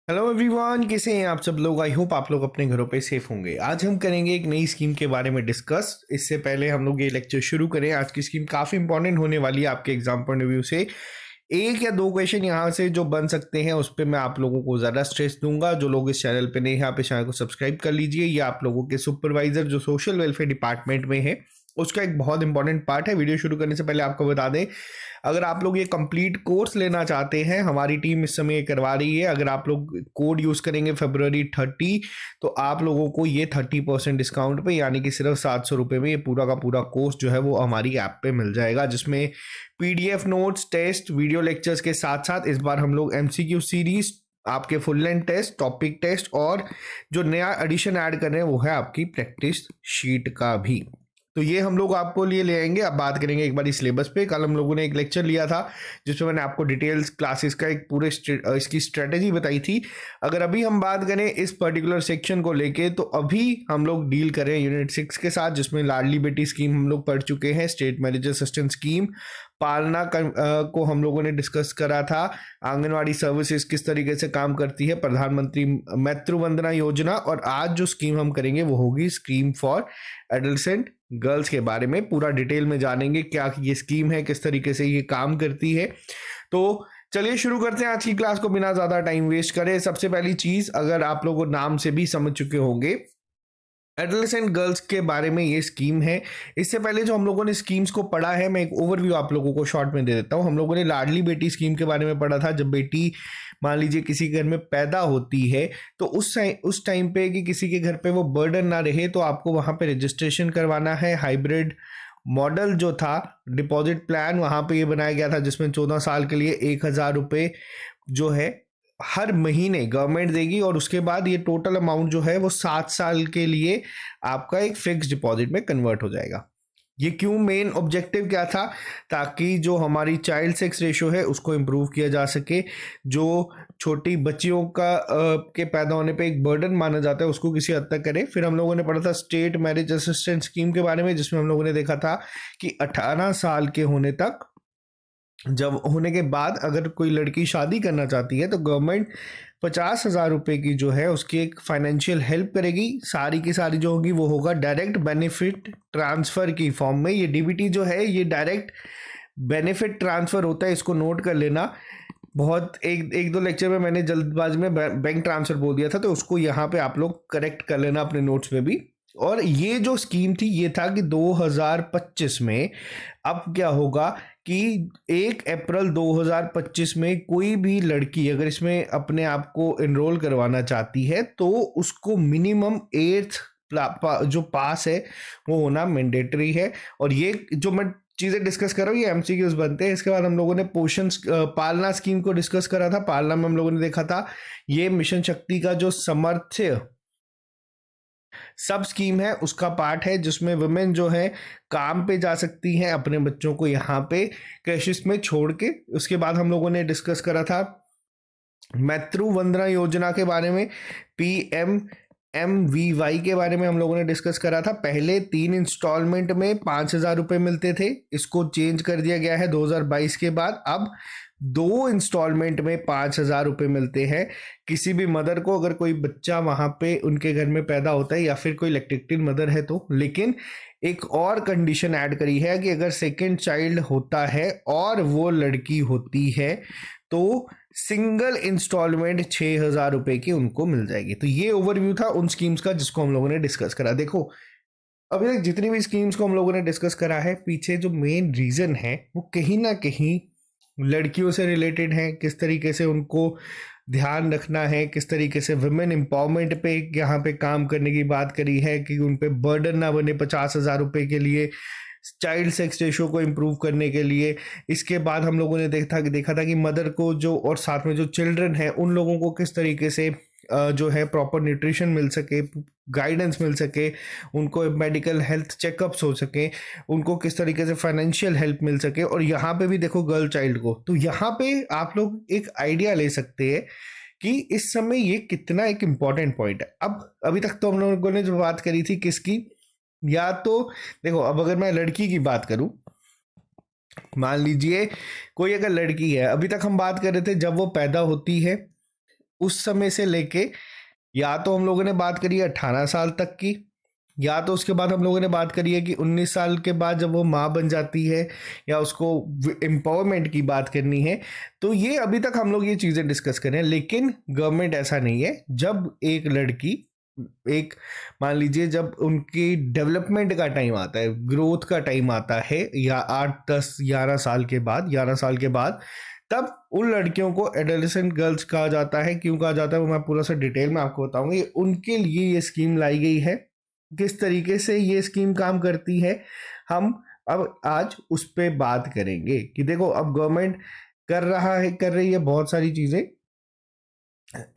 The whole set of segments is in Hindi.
हेलो एवरीवन, कैसे हैं आप सब लोग। आई होप आप लोग अपने घरों पे सेफ होंगे। आज हम करेंगे एक नई स्कीम के बारे में डिस्कस। इससे पहले हम लोग ये लेक्चर शुरू करें, आज की स्कीम काफ़ी इंपॉर्टेंट होने वाली है आपके एग्जाम पॉइंट ऑफ व्यू से। एक या दो क्वेश्चन यहाँ से जो बन सकते हैं उस पर मैं आप लोगों को ज़्यादा स्ट्रेस दूंगा। जो लोग इस चैनल पे नए हैं, यहाँ पे चैनल को सब्सक्राइब कर लीजिए। ये आप लोगों के सुपरवाइजर जो सोशल वेलफेयर डिपार्टमेंट में है उसका एक बहुत इंपॉर्टेंट पार्ट है। वीडियो शुरू करने से पहले आपको बता दें, अगर आप लोग ये कंप्लीट कोर्स लेना चाहते हैं, हमारी टीम इस समय ये करवा रही है। अगर आप लोग कोड यूज़ करेंगे February 30, तो आप लोगों को ये 30% डिस्काउंट पे, यानी कि सिर्फ 700 रुपये में ये पूरा का पूरा कोर्स जो है वो हमारी ऐप पे मिल जाएगा, जिसमें PDF notes, test, video lectures के साथ साथ इस बार हम लोग MCQ सीरीज, आपके full length test, topic test और जो नया एडिशन ऐड कर रहे हैं वो है आपकी प्रैक्टिस शीट का भी। तो ये हम लोग आपको लिए ले आएंगे। अब बात करेंगे एक बार सिलेबस पे। कल हम लोगों ने एक लेक्चर लिया था जिसमें मैंने आपको डिटेल्स क्लासेस का एक पूरे इसकी स्ट्रेटेजी बताई थी। अगर अभी हम बात करें इस पर्टिकुलर सेक्शन को लेके, तो अभी हम लोग डील करें यूनिट 6 के साथ, जिसमें लाडली बेटी स्कीम हम लोग पढ़ चुके हैं, स्टेट मैरिज असिस्टेंस स्कीम, पालना को हम लोगों ने डिस्कस करा था, आंगनवाड़ी सर्विसेज किस तरीके से काम करती है, प्रधानमंत्री मातृ वंदना योजना, और आज जो स्कीम हम करेंगे वो होगी स्कीम फॉर एडolescent गर्ल्स के बारे में। पूरा डिटेल में जानेंगे क्या ये स्कीम है, किस तरीके से ये काम करती है। तो चलिए शुरू करते हैं आज की क्लास को बिना ज़्यादा टाइम वेस्ट करे। सबसे पहली चीज़, अगर आप लोग नाम से भी समझ चुके होंगे, एडolescent गर्ल्स के बारे में ये स्कीम है। इससे पहले जो हम लोगों ने स्कीम्स को पढ़ा है, मैं एक ओवरव्यू आप लोगों को शॉर्ट में दे देता हूँ। हम लोगों ने लाडली बेटी स्कीम के बारे में पढ़ा था। जब बेटी मान लीजिए किसी घर में पैदा होती है, तो उस टाइम पे कि किसी के घर पे वो बर्डन ना रहे, तो आपको वहाँ पे रजिस्ट्रेशन करवाना है। हाइब्रिड मॉडल जो था, डिपॉजिट प्लान वहाँ पे ये बनाया गया था, जिसमें 14 साल के लिए 1,000 रुपये जो है हर महीने गवर्नमेंट देगी, और उसके बाद ये टोटल अमाउंट जो है वो 7 साल के लिए आपका एक फिक्स डिपॉजिट में कन्वर्ट हो जाएगा। ये क्यों, मेन ऑब्जेक्टिव क्या था, ताकि जो हमारी चाइल्ड सेक्स रेशो है उसको इम्प्रूव किया जा सके। जो छोटी बच्चियों का के पैदा होने पे एक बर्डन माना जाता है, उसको किसी हद तक करें। फिर हम लोगों ने पढ़ा था स्टेट मैरिज असिस्टेंस स्कीम के बारे में, जिसमें हम लोगों ने देखा था कि 18 साल के होने तक, जब होने के बाद अगर कोई लड़की शादी करना चाहती है, तो गवर्नमेंट 50,000 रुपये की जो है उसकी एक फाइनेंशियल हेल्प करेगी। सारी की सारी जो होगी वो होगा डायरेक्ट बेनिफिट ट्रांसफ़र की फॉर्म में। ये DBT जो है ये डायरेक्ट बेनिफिट ट्रांसफ़र होता है, इसको नोट कर लेना। बहुत एक दो लेक्चर में मैंने जल्दबाजी में बैंक ट्रांसफ़र बोल दिया था, तो उसको यहाँ पे आप लोग करेक्ट कर लेना अपने नोट्स में भी। और ये जो स्कीम थी ये था कि 2025 में अब क्या होगा कि 1 अप्रैल 2025 में कोई भी लड़की अगर इसमें अपने आप को एनरोल करवाना चाहती है, तो उसको मिनिमम 8th जो पास है वो होना मैंडेटरी है। और ये जो मैं चीज़ें डिस्कस कर रहा हूँ ये MCQs बनते हैं। इसके बाद हम लोगों ने पोषण पालना स्कीम को डिस्कस करा था। पालना में हम लोगों ने देखा था ये मिशन शक्ति का जो समर्थ्य सब स्कीम है उसका पार्ट है, जिसमें वुमेन जो है काम पे जा सकती हैं अपने बच्चों को यहाँ पे क्रैशिस में छोड़ के। उसके बाद हम लोगों ने डिस्कस करा था मातृ वंदना योजना के बारे में, PMMVY के बारे में हम लोगों ने डिस्कस करा था। पहले 3 इंस्टॉलमेंट में 5,000 रुपये मिलते थे, इसको चेंज कर दिया गया है 2022 के बाद। अब 2 इंस्टॉलमेंट में 5,000 रुपये मिलते हैं किसी भी मदर को, अगर कोई बच्चा वहाँ पे उनके घर में पैदा होता है या फिर कोई इलेक्ट्रिकल मदर है तो। लेकिन एक और कंडीशन ऐड करी है कि अगर सेकेंड चाइल्ड होता है और वो लड़की होती है, तो सिंगल इंस्टॉलमेंट 6,000 रुपये की उनको मिल जाएगी। तो ये ओवरव्यू था उन स्कीम्स का जिसको हम लोगों ने डिस्कस करा। देखो, अभी तक जितनी भी स्कीम्स को हम लोगों ने डिस्कस करा है, पीछे जो मेन रीज़न है वो कहीं ना कहीं लड़कियों से रिलेटेड है। किस तरीके से उनको ध्यान रखना है, किस तरीके से वुमेन एम्पावरमेंट पे यहाँ पे काम करने की बात करी है कि उन पे बर्डन ना बने 50,000 रुपये के लिए, चाइल्ड सेक्स रेशो को इम्प्रूव करने के लिए। इसके बाद हम लोगों ने देखा था कि मदर को जो, और साथ में जो चिल्ड्रन है उन लोगों को किस तरीके से जो है प्रॉपर न्यूट्रिशन मिल सके, गाइडेंस मिल सके, उनको मेडिकल हेल्थ चेकअप्स हो सके, उनको किस तरीके से फाइनेंशियल हेल्प मिल सके। और यहाँ पे भी देखो गर्ल चाइल्ड को, तो यहाँ पे आप लोग एक आइडिया ले सकते हैं कि इस समय ये कितना एक इम्पॉर्टेंट पॉइंट है। अब अभी तक तो हम लोगों ने जो बात करी थी किसकी, या तो देखो, अब अगर मैं लड़की की बात करूं, मान लीजिए कोई अगर लड़की है, अभी तक हम बात कर रहे थे जब वो पैदा होती है उस समय से लेके या तो हम लोगों ने बात करी है 18 साल तक की, या तो उसके बाद हम लोगों ने बात करी है कि 19 साल के बाद जब वो माँ बन जाती है, या उसको एम्पावरमेंट की बात करनी है। तो ये अभी तक हम लोग ये चीज़ें डिस्कस करें, लेकिन गवर्नमेंट ऐसा नहीं है। जब एक लड़की, एक, मान लीजिए जब उनकी डेवलपमेंट का टाइम आता है, ग्रोथ का टाइम आता है, या 8 10 11 साल के बाद, 11 साल के बाद, तब उन लड़कियों को एडोलेसेंट गर्ल्स कहा जाता है। क्यों कहा जाता है वो मैं पूरा सा डिटेल में आपको बताऊंगा। ये उनके लिए ये स्कीम लाई गई है। किस तरीके से ये स्कीम काम करती है, हम अब आज उस पर बात करेंगे कि देखो अब गवर्नमेंट कर रही है बहुत सारी चीज़ें।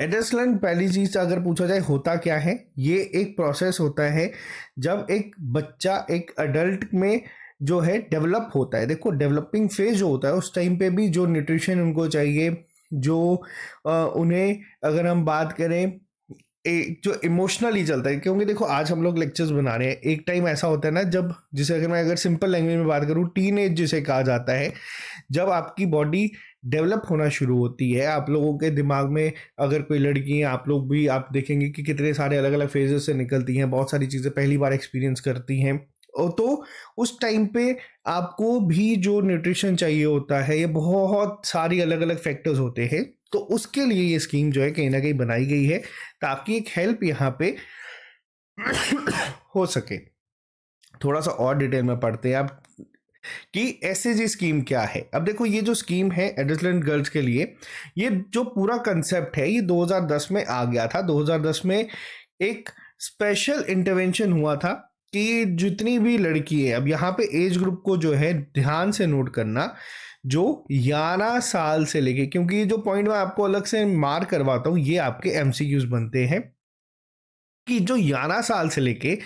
एडल्ट, पहली चीज अगर पूछा जाए होता क्या है, ये एक प्रोसेस होता है जब एक बच्चा एक अडल्ट में जो है डेवलप होता है। देखो डेवलपिंग फेज जो होता है उस टाइम पे भी जो न्यूट्रिशन उनको चाहिए, जो उन्हें अगर हम बात करें एक जो इमोशनली चलता है, क्योंकि देखो आज हम लोग लेक्चर्स बना रहे हैं, एक टाइम ऐसा होता है ना जब, जिसे अगर सिंपल लैंग्वेज में बात करूँ, टीन एज जिसे कहा जाता है, जब आपकी बॉडी डेवलप होना शुरू होती है। आप लोगों के दिमाग में अगर कोई लड़की है, आप लोग भी आप देखेंगे कि कितने सारे अलग अलग फेजेस से निकलती हैं, बहुत सारी चीज़ें पहली बार एक्सपीरियंस करती हैं। और तो उस टाइम पे आपको भी जो न्यूट्रिशन चाहिए होता है, ये बहुत सारी अलग अलग फैक्टर्स होते हैं। तो उसके लिए ये स्कीम जो है कहीं ना कहीं बनाई गई है ताकि एक हेल्प यहाँ पे हो सके। थोड़ा सा और डिटेल में पढ़ते हैं आप कि एसएजी स्कीम क्या है। अब देखो ये जो स्कीम है एडोलेसेंट गर्ल्स के लिए, ये जो पूरा कंसेप्ट है ये 2010 में आ गया था। 2010 में एक स्पेशल इंटरवेंशन हुआ था कि जितनी भी लड़की है, अब यहाँ पे एज ग्रुप को जो है ध्यान से नोट करना, जो 11 साल से लेके, क्योंकि ये जो पॉइंट मैं आपको अलग से मार्क करवाता हूँ ये आपके एमसीक्यूज बनते हैं, कि जो 11 साल से लेके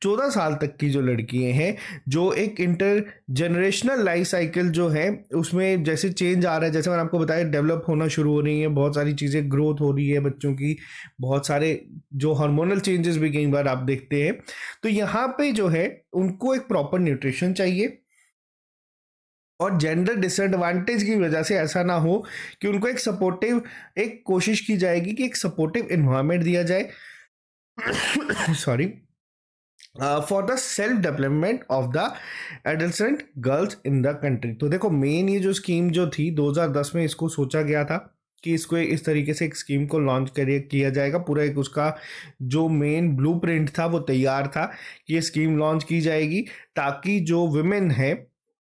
14 साल तक की जो लड़कियां हैं, जो एक इंटर जनरेशनल लाइफ साइकिल जो है उसमें जैसे चेंज आ रहा है, जैसे मैंने आपको बताया डेवलप होना शुरू हो रही है, बहुत सारी चीज़ें ग्रोथ हो रही है बच्चों की, बहुत सारे जो हार्मोनल चेंजेस भी कई बार आप देखते हैं। तो यहाँ पे जो है उनको एक प्रॉपर न्यूट्रिशन चाहिए, और जेंडर डिसएडवांटेज की वजह से ऐसा ना हो कि उनको एक सपोर्टिव, एक कोशिश की जाएगी कि एक सपोर्टिव इन्वायरमेंट दिया जाए sorry, for the self development of the adolescent girls in the country. तो देखो मेन ये जो स्कीम जो थी 2010 में इसको सोचा गया था कि इसको इस तरीके से एक स्कीम को लॉन्च किया जाएगा। पूरा एक उसका जो मेन ब्लूप्रिंट था वो तैयार था कि ये स्कीम लॉन्च की जाएगी ताकि जो वुमेन है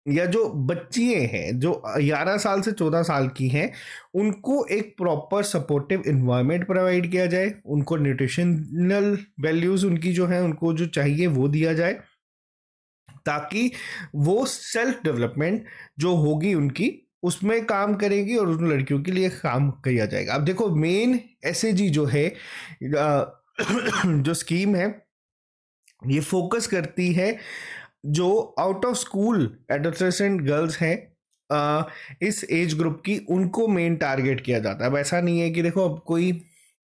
या जो बच्चियाँ हैं जो 11 साल से 14 साल की हैं, उनको एक प्रॉपर सपोर्टिव इन्वायरमेंट प्रोवाइड किया जाए, उनको न्यूट्रिशनल वैल्यूज़ उनकी जो है उनको जो चाहिए वो दिया जाए, ताकि वो सेल्फ डेवलपमेंट जो होगी उनकी उसमें काम करेगी और उन लड़कियों के लिए काम किया जाएगा। अब देखो मेन एसएजी जो है जो स्कीम है ये फोकस करती है जो out of school adolescent girls हैं, इस एज ग्रुप की, उनको मेन टारगेट किया जाता है। अब ऐसा नहीं है कि देखो अब कोई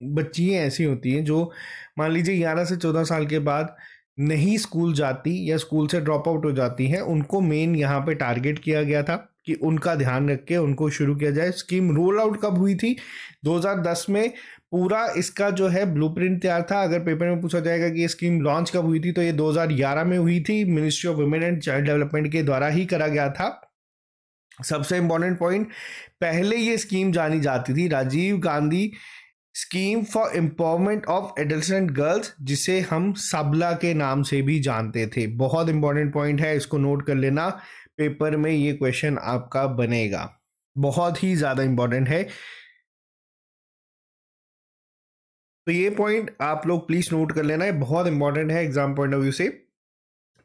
बच्चियाँ ऐसी होती हैं जो मान लीजिए 11 से 14 साल के बाद नहीं स्कूल जाती या स्कूल से ड्रॉप आउट हो जाती हैं, उनको मेन यहाँ पे टारगेट किया गया था कि उनका ध्यान रख के उनको शुरू किया जाए। स्कीम रोल आउट कब हुई थी? 2010 में पूरा इसका जो है ब्लूप्रिंट तैयार था। अगर पेपर में पूछा जाएगा कि ये स्कीम लॉन्च कब हुई थी तो ये 2011 में हुई थी, ministry of women and child development के द्वारा ही करा गया था। सबसे इंपॉर्टेंट पॉइंट, पहले ये स्कीम जानी जाती थी Rajiv Gandhi scheme for empowerment of adolescent girls, जिसे हम सबला के नाम से भी जानते थे। बहुत इंपॉर्टेंट पॉइंट है, इसको नोट कर लेना, पेपर में ये क्वेश्चन आपका बनेगा, बहुत ही ज़्यादा इंपॉर्टेंट है। तो ये पॉइंट आप लोग प्लीज नोट कर लेना है, बहुत इंपॉर्टेंट है एग्जाम पॉइंट ऑफ व्यू से।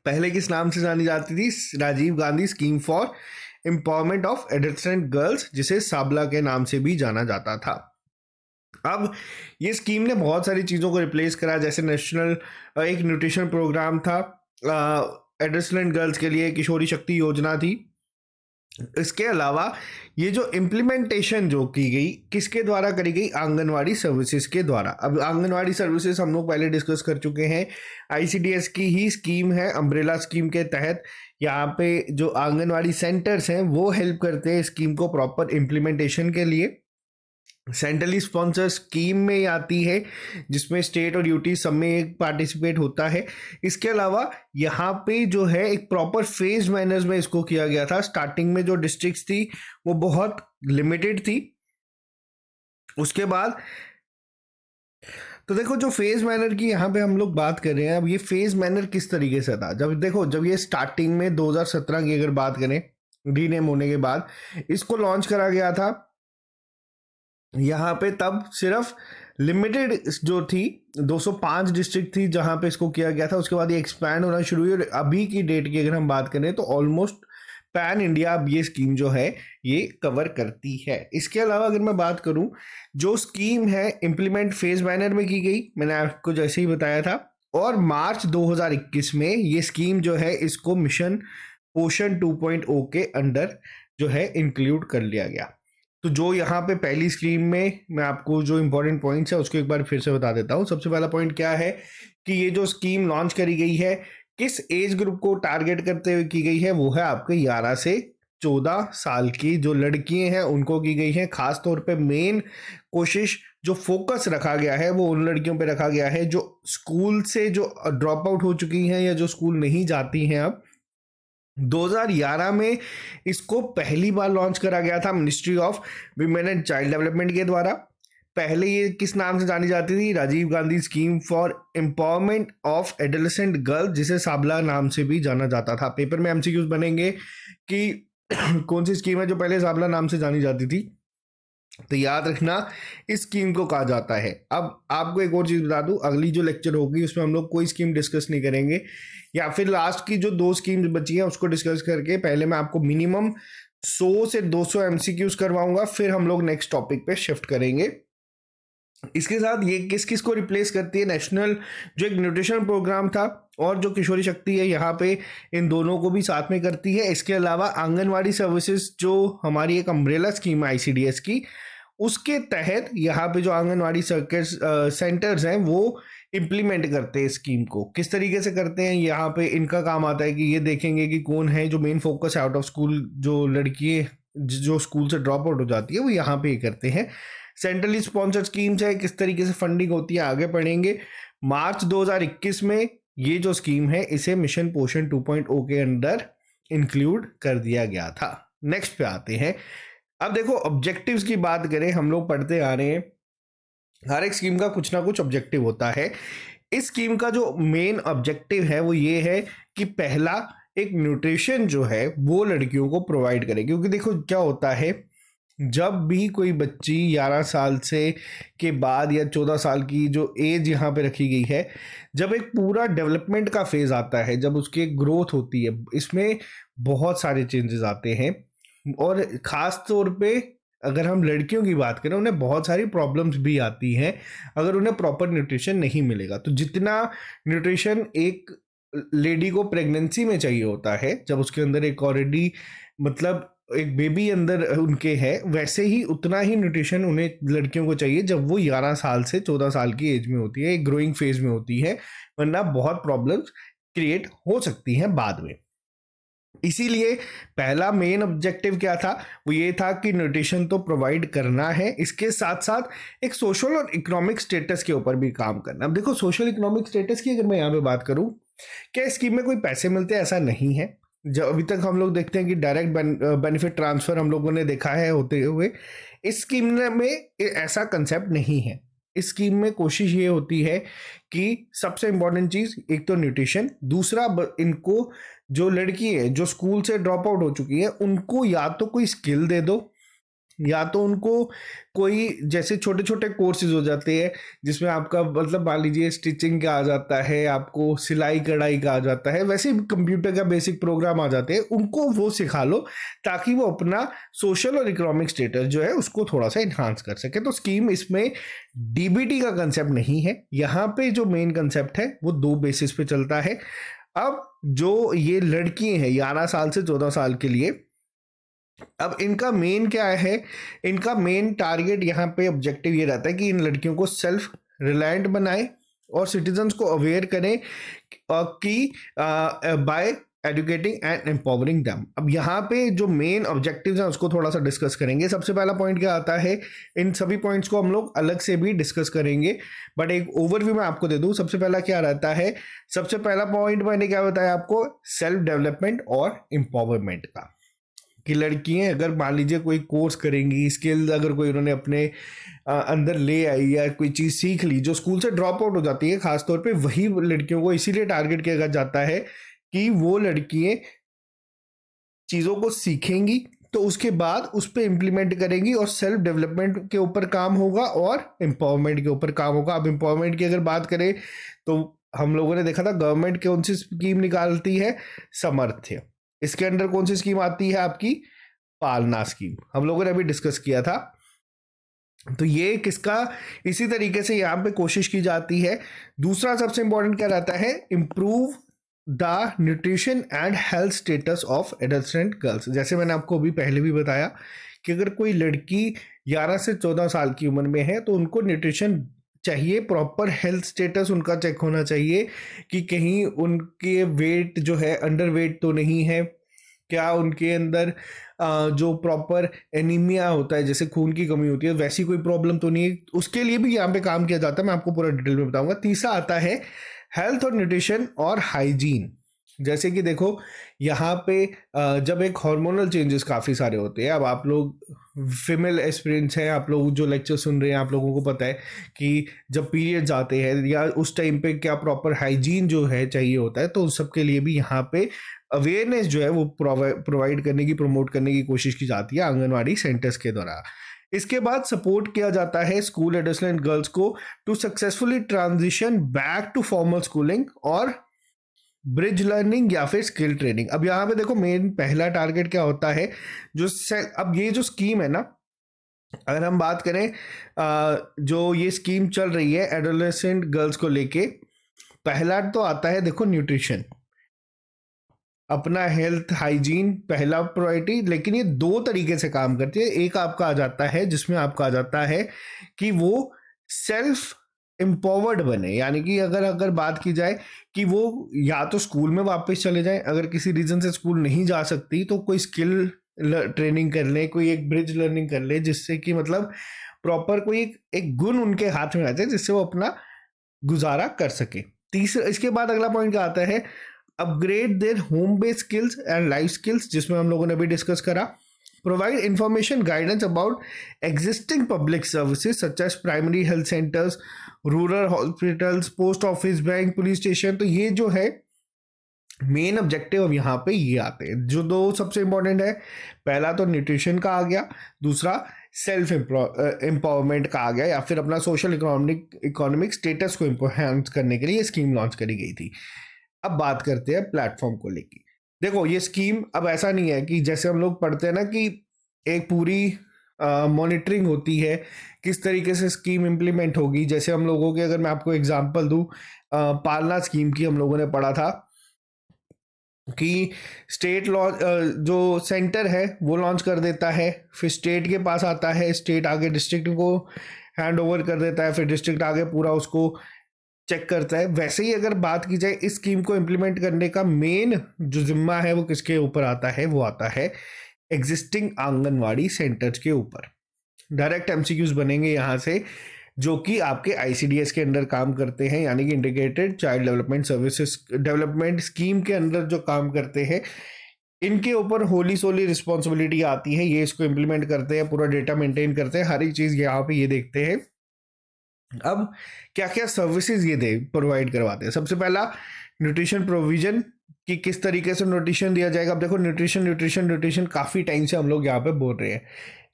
पहले किस नाम से जानी जाती थी? Rajiv Gandhi scheme for empowerment of adolescent girls, जिसे साबला के नाम से भी जाना जाता था। अब ये स्कीम ने बहुत सारी चीज़ों को रिप्लेस करा, जैसे नेशनल एक न्यूट्रिशन प्रोग्राम था एडोलेसेंट गर्ल्स के लिए, किशोरी शक्ति योजना थी। इसके अलावा ये जो इम्प्लीमेंटेशन जो की गई किसके द्वारा करी गई? आंगनवाड़ी सर्विसेज के द्वारा। अब आंगनवाड़ी सर्विसेज हम लोग पहले डिस्कस कर चुके हैं, आईसीडीएस की ही स्कीम है, अम्ब्रेला स्कीम के तहत यहाँ पे जो आंगनवाड़ी सेंटर्स हैं वो हेल्प करते हैं स्कीम को प्रॉपर इम्प्लीमेंटेशन के लिए। सेंट्रली स्पॉन्सर स्कीम में ही आती है, जिसमें स्टेट और यूटी सब में एक पार्टिसिपेट होता है। इसके अलावा यहाँ पे जो है एक प्रॉपर फेज मैनर्स में इसको किया गया था। स्टार्टिंग में जो डिस्ट्रिक्ट्स थी वो बहुत लिमिटेड थी। उसके बाद तो देखो, जो फेज मैनर की यहाँ पे हम लोग बात कर रहे हैं, अब ये फेज मैनर किस तरीके से था। जब देखो, जब ये स्टार्टिंग में 2017 की अगर बात करें, रीनेम होने के बाद इसको लॉन्च करा गया था यहाँ पे, तब सिर्फ लिमिटेड जो थी 205 डिस्ट्रिक्ट थी जहाँ पे इसको किया गया था। उसके बाद ये एक्सपैंड होना शुरू हुई और अभी की डेट की अगर हम बात करें तो ऑलमोस्ट पैन इंडिया अब ये स्कीम जो है ये कवर करती है। इसके अलावा अगर मैं बात करूं, जो स्कीम है इम्प्लीमेंट फेज मैनर में की गई, मैंने आपको जैसे ही बताया था, और मार्च 2021 में ये स्कीम जो है इसको मिशन पोषण 2.0 के अंडर जो है इंक्लूड कर लिया गया। तो जो यहाँ पे पहली स्कीम में मैं आपको जो इंपॉर्टेंट पॉइंट्स है उसको एक बार फिर से बता देता हूँ। सबसे पहला पॉइंट क्या है कि ये जो स्कीम लॉन्च करी गई है किस एज ग्रुप को टारगेट करते हुए की गई है, वो है आपके 11 से 14 साल की जो लड़कियां हैं उनको की गई है। खास तौर पे मेन कोशिश जो फोकस रखा गया है वो उन लड़कियों पे रखा गया है जो स्कूल से जो ड्रॉप आउट हो चुकी हैं या जो स्कूल नहीं जाती हैं। अब 2011 में इसको पहली बार लॉन्च करा गया था ministry of women and child development के द्वारा। पहले ये किस नाम से जानी जाती थी? Rajiv Gandhi scheme for empowerment of adolescent girl, जिसे साबला नाम से भी जाना जाता था। पेपर में एमसीक्यूज बनेंगे कि कौन सी स्कीम है जो पहले साबला नाम से जानी जाती थी, तो याद रखना इस स्कीम को कहा जाता है। अब आपको एक और चीज बता दूं, अगली जो लेक्चर होगी उसमें हम लोग कोई स्कीम डिस्कस नहीं करेंगे, या फिर लास्ट की जो 2 स्कीम्स बची हैं उसको डिस्कस करके पहले मैं आपको मिनिमम 100 से 200 एमसीक्यूज करवाऊंगा, फिर हम लोग नेक्स्ट टॉपिक पे शिफ्ट करेंगे। इसके साथ ये किस किस को रिप्लेस करती है? नेशनल जो एक न्यूट्रिशन प्रोग्राम था और जो किशोरी शक्ति है यहाँ पे, इन दोनों को भी साथ में करती है। इसके अलावा आंगनवाड़ी सर्विसेज जो हमारी एक अम्ब्रेला स्कीम है आईसीडीएस की, उसके तहत यहाँ पे जो आंगनवाड़ी सेंटर्स हैं वो इम्प्लीमेंट करते हैं स्कीम को। किस तरीके से करते हैं? यहाँ पे इनका काम आता है कि ये देखेंगे कि कौन है जो मेन फोकस है आउट ऑफ स्कूल, जो लड़की जो स्कूल से ड्रॉप आउट हो जाती है वो यहाँ पे करते हैं। सेंट्रली स्पॉन्सर्ड स्कीम्स है, किस तरीके से फंडिंग होती है आगे पढ़ेंगे। मार्च 2021 में ये जो स्कीम है इसे मिशन पोषण 2.0 के अंदर इंक्लूड कर दिया गया था। नेक्स्ट पे आते हैं। अब देखो, ऑब्जेक्टिव्स की बात करें, हम लोग पढ़ते आ रहे हैं हर एक स्कीम का कुछ ना कुछ ऑब्जेक्टिव होता है। इस स्कीम का जो मेन ऑब्जेक्टिव है वो ये है कि पहला, एक न्यूट्रिशन जो है वो लड़कियों को प्रोवाइड करे। क्योंकि देखो क्या होता है, जब भी कोई बच्ची 11 साल से के बाद या 14 साल की जो एज यहाँ पे रखी गई है, जब एक पूरा डेवलपमेंट का फेज आता है, जब उसकी ग्रोथ होती है, इसमें बहुत सारे चेंजेस आते हैं। और ख़ास तौर पे अगर हम लड़कियों की बात करें, उन्हें बहुत सारी प्रॉब्लम्स भी आती हैं अगर उन्हें प्रॉपर न्यूट्रिशन नहीं मिलेगा। तो जितना न्यूट्रिशन एक लेडी को प्रेगनेंसी में चाहिए होता है, जब उसके अंदर एक ऑलरेडी मतलब एक बेबी अंदर उनके है, वैसे ही उतना ही न्यूट्रिशन उन्हें लड़कियों को चाहिए जब वो 11 साल से 14 साल की एज में होती है, एक ग्रोइंग फेज में होती है, वरना बहुत प्रॉब्लम्स क्रिएट हो सकती हैं बाद में। इसीलिए पहला मेन ऑब्जेक्टिव क्या था? वो ये था कि न्यूट्रिशन तो प्रोवाइड करना है, इसके साथ साथ एक सोशल और इकोनॉमिक स्टेटस के ऊपर भी काम करना। अब देखो, सोशल इकोनॉमिक स्टेटस की अगर मैं यहाँ पे बात करूँ, क्या इस स्कीम में कोई पैसे मिलते हैं? ऐसा नहीं है। जो अभी तक हम लोग देखते हैं कि डायरेक्ट बेनिफिट ट्रांसफर हम लोगों ने देखा है होते हुए, इस स्कीम में ऐसा कंसेप्ट नहीं है। इस स्कीम में कोशिश ये होती है कि सबसे इंपॉर्टेंट चीज, एक तो न्यूट्रिशन, दूसरा इनको जो लड़की है जो स्कूल से ड्रॉप आउट हो चुकी है उनको या तो कोई स्किल दे दो, या तो उनको कोई जैसे छोटे छोटे कोर्सेज हो जाते हैं जिसमें आपका मतलब मान लीजिए स्टिचिंग का आ जाता है, आपको सिलाई कढ़ाई का आ जाता है, वैसे कंप्यूटर का बेसिक प्रोग्राम आ जाते हैं, उनको वो सिखा लो ताकि वो अपना सोशल और इकोनॉमिक स्टेटस जो है उसको थोड़ा सा इन्हांस कर सके। तो स्कीम इसमें डीबीटी का कंसेप्ट नहीं है। यहाँ पे जो मेन कंसेप्ट है वो 2 बेसिस पे चलता है। अब जो ये लड़की हैं 11 साल से 14 साल के लिए, अब इनका मेन क्या है? इनका मेन टारगेट यहाँ पे ऑब्जेक्टिव ये रहता है कि इन लड़कियों को सेल्फ रिलायंट बनाए और सिटीजन्स को अवेयर करें कि by educating and empowering them. अब यहाँ पे जो मेन ऑब्जेक्टिव्स हैं उसको थोड़ा सा डिस्कस करेंगे। सबसे पहला पॉइंट क्या आता है, इन सभी पॉइंट्स को हम लोग अलग से भी डिस्कस करेंगे, बट एक ओवरव्यू मैं आपको दे दूँ। सबसे पहला क्या रहता है, सबसे पहला पॉइंट मैंने क्या बताया आपको, सेल्फ डेवलपमेंट और एम्पावरमेंट का, कि लड़कियां अगर मान लीजिए कोई कोर्स करेंगी, स्किल्स अगर कोई उन्होंने अपने अंदर ले आई या कोई चीज़ सीख ली जो स्कूल से ड्रॉप आउट हो जाती है, खासतौर पे वही लड़कियों को इसीलिए टारगेट किया जाता है कि वो लड़कियां चीज़ों को सीखेंगी तो उसके बाद उस पर इम्प्लीमेंट करेंगी और सेल्फ डेवलपमेंट के ऊपर काम होगा और एम्पावरमेंट के ऊपर काम होगा। अब एम्पावरमेंट की अगर बात करें तो हम लोगों ने देखा था गवर्नमेंट कौन सी स्कीम निकालती है, समर्थ्य। इसके अंडर कौन सी स्कीम आती है आपकी, पालना स्कीम, हम लोगों ने अभी डिस्कस किया था। तो ये किसका, इसी तरीके से यहाँ पे कोशिश की जाती है। दूसरा सबसे इंपॉर्टेंट क्या रहता है, improve the nutrition and health status of adolescent girls. जैसे मैंने आपको अभी पहले भी बताया कि अगर कोई लड़की 11 से 14 साल की उम्र में है तो उनको न्यूट्रिशन चाहिए, प्रॉपर हेल्थ स्टेटस उनका चेक होना चाहिए कि कहीं उनके वेट जो है अंडर वेट तो नहीं है, क्या उनके अंदर जो प्रॉपर एनीमिया होता है, जैसे खून की कमी होती है, वैसी कोई प्रॉब्लम तो नहीं है। उसके लिए भी यहाँ पे काम किया जाता है, मैं आपको पूरा डिटेल में बताऊंगा। तीसरा आता है हेल्थ और न्यूट्रिशन और हाइजीन। जैसे कि देखो यहाँ पे जब एक हार्मोनल चेंजेस काफ़ी सारे होते हैं। अब आप लोग फीमेल एक्सपीरियंस है, आप लोग जो लेक्चर सुन रहे हैं आप लोगों को पता है कि जब पीरियड्स आते हैं या उस टाइम पे क्या प्रॉपर हाइजीन जो है चाहिए होता है, तो उस सब के लिए भी यहाँ पे अवेयरनेस जो है वो प्रोवाइड करने की, प्रमोट करने की कोशिश की जाती है आंगनवाड़ी सेंटर्स के द्वारा। इसके बाद सपोर्ट किया जाता है स्कूल एडोलेसेंट गर्ल्स को to successfully transition back to formal schooling और ब्रिज लर्निंग या फिर स्किल ट्रेनिंग। अब यहाँ पे देखो मेन पहला टारगेट क्या होता है, अब ये जो स्कीम है ना, अगर हम बात करें जो ये स्कीम चल रही है एडोलेसेंट गर्ल्स को लेके, पहला तो आता है देखो न्यूट्रिशन, अपना हेल्थ हाइजीन पहला प्रायोरिटी। लेकिन ये दो तरीके से काम करती है। एक आपका आ जाता है जिसमें आपका आ जाता है कि वो सेल्फ एम्पावर्ड बने, यानी कि अगर बात की जाए कि वो या तो स्कूल में वापस चले जाएं, अगर किसी रीजन से स्कूल नहीं जा सकती तो कोई स्किल ट्रेनिंग कर ले, कोई एक ब्रिज लर्निंग कर ले, जिससे कि मतलब प्रॉपर कोई एक गुण उनके हाथ में आ जाए जिससे वो अपना गुजारा कर सके। तीसरा, इसके बाद अगला पॉइंट क्या आता है, upgrade their home based skills and life skills, जिसमें हम लोगों ने अभी डिस्कस करा। Provide information guidance about existing public services such as primary health centres, rural hospitals, post office, bank, police station. तो ये जो है मेन ऑब्जेक्टिव अब यहाँ पे ये आते हैं जो दो सबसे इंपॉर्टेंट है। पहला तो न्यूट्रिशन का आ गया, दूसरा सेल्फ एम्पावरमेंट का आ गया, या फिर अपना सोशल इकोनॉमिक स्टेटस को एनहांस करने के लिए ये स्कीम लॉन्च करी गई थी। अब बात करते हैं प्लेटफॉर्म को लेके। देखो ये स्कीम अब ऐसा नहीं है कि जैसे हम लोग पढ़ते हैं ना कि एक पूरी मॉनिटरिंग होती है किस तरीके से स्कीम इम्प्लीमेंट होगी। जैसे हम लोगों के, अगर मैं आपको एग्जांपल दूं, पालना स्कीम की हम लोगों ने पढ़ा था कि स्टेट लॉन्च, जो सेंटर है वो लॉन्च कर देता है, फिर स्टेट के पास आता है, स्टेट आगे डिस्ट्रिक्ट को हैंड ओवर कर देता है, फिर डिस्ट्रिक्ट आगे पूरा उसको चेक करता है। वैसे ही अगर बात की जाए इस स्कीम को इम्प्लीमेंट करने का मेन जो जिम्मा है वो किसके ऊपर आता है, वो आता है एग्जिस्टिंग आंगनवाड़ी सेंटर्स के ऊपर। डायरेक्ट एमसीक्यूज बनेंगे यहाँ से जो कि आपके आईसीडीएस के अंदर काम करते हैं, यानी कि integrated child development services development scheme के अंदर जो काम करते हैं, इनके ऊपर होली सोली रिस्पॉन्सिबिलिटी आती है। ये इसको इम्प्लीमेंट करते हैं, पूरा डेटा मेंटेन करते हैं, हर एक चीज़ यहाँ पे ये देखते हैं। अब क्या क्या सर्विसेज ये दे प्रोवाइड करवाते हैं। सबसे पहला न्यूट्रिशन प्रोविजन, कि किस तरीके से न्यूट्रिशन दिया जाएगा। अब देखो न्यूट्रिशन न्यूट्रिशन न्यूट्रिशन काफ़ी टाइम से हम लोग यहाँ पे बोल रहे हैं।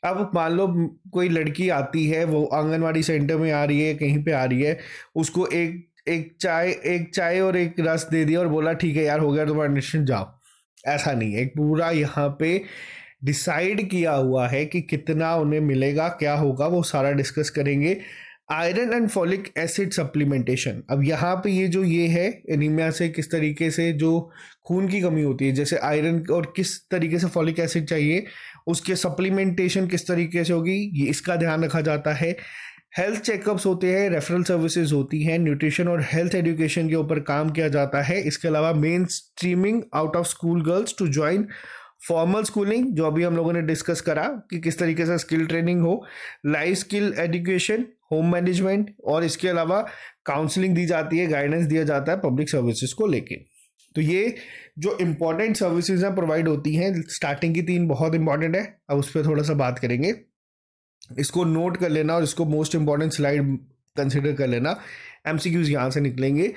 अब मान लो कोई लड़की आती है, वो आंगनवाड़ी सेंटर में आ रही है, कहीं पे आ रही है, उसको एक चाय और एक रस दे दिया और बोला ठीक है यार हो गया तुम्हारा न्यूट्रिशन, जाओ। ऐसा नहीं है, एक पूरा यहाँ पे डिसाइड किया हुआ है कि कितना उन्हें मिलेगा, क्या होगा, वो सारा डिस्कस करेंगे। Iron and folic acid supplementation, अब यहाँ पे ये जो ये है एनीमिया से किस तरीके से जो खून की कमी होती है, जैसे आयरन और किस तरीके से फॉलिक एसिड चाहिए, उसके सप्लीमेंटेशन किस तरीके से होगी, ये इसका ध्यान रखा जाता है। हेल्थ चेकअप्स होते हैं, रेफरल सर्विसेज होती हैं, न्यूट्रिशन और हेल्थ एजुकेशन के ऊपर काम किया जाता है। इसके अलावा mainstreaming out of school girls to join formal schooling, जो अभी हम लोगों ने डिस्कस करा कि किस तरीके से स्किल ट्रेनिंग हो, life skill education, home management, और इसके अलावा काउंसलिंग दी जाती है, गाइडेंस दिया जाता है पब्लिक सर्विसेज को लेके। तो ये जो इम्पोर्टेंट सर्विसेज हैं प्रोवाइड होती हैं, स्टार्टिंग की 3 बहुत इंपॉर्टेंट है, अब उस पर थोड़ा सा बात करेंगे। इसको नोट कर लेना और इसको मोस्ट इंपॉर्टेंट स्लाइड कंसिडर कर लेना, एमसीक्यूज यहाँ से निकलेंगे।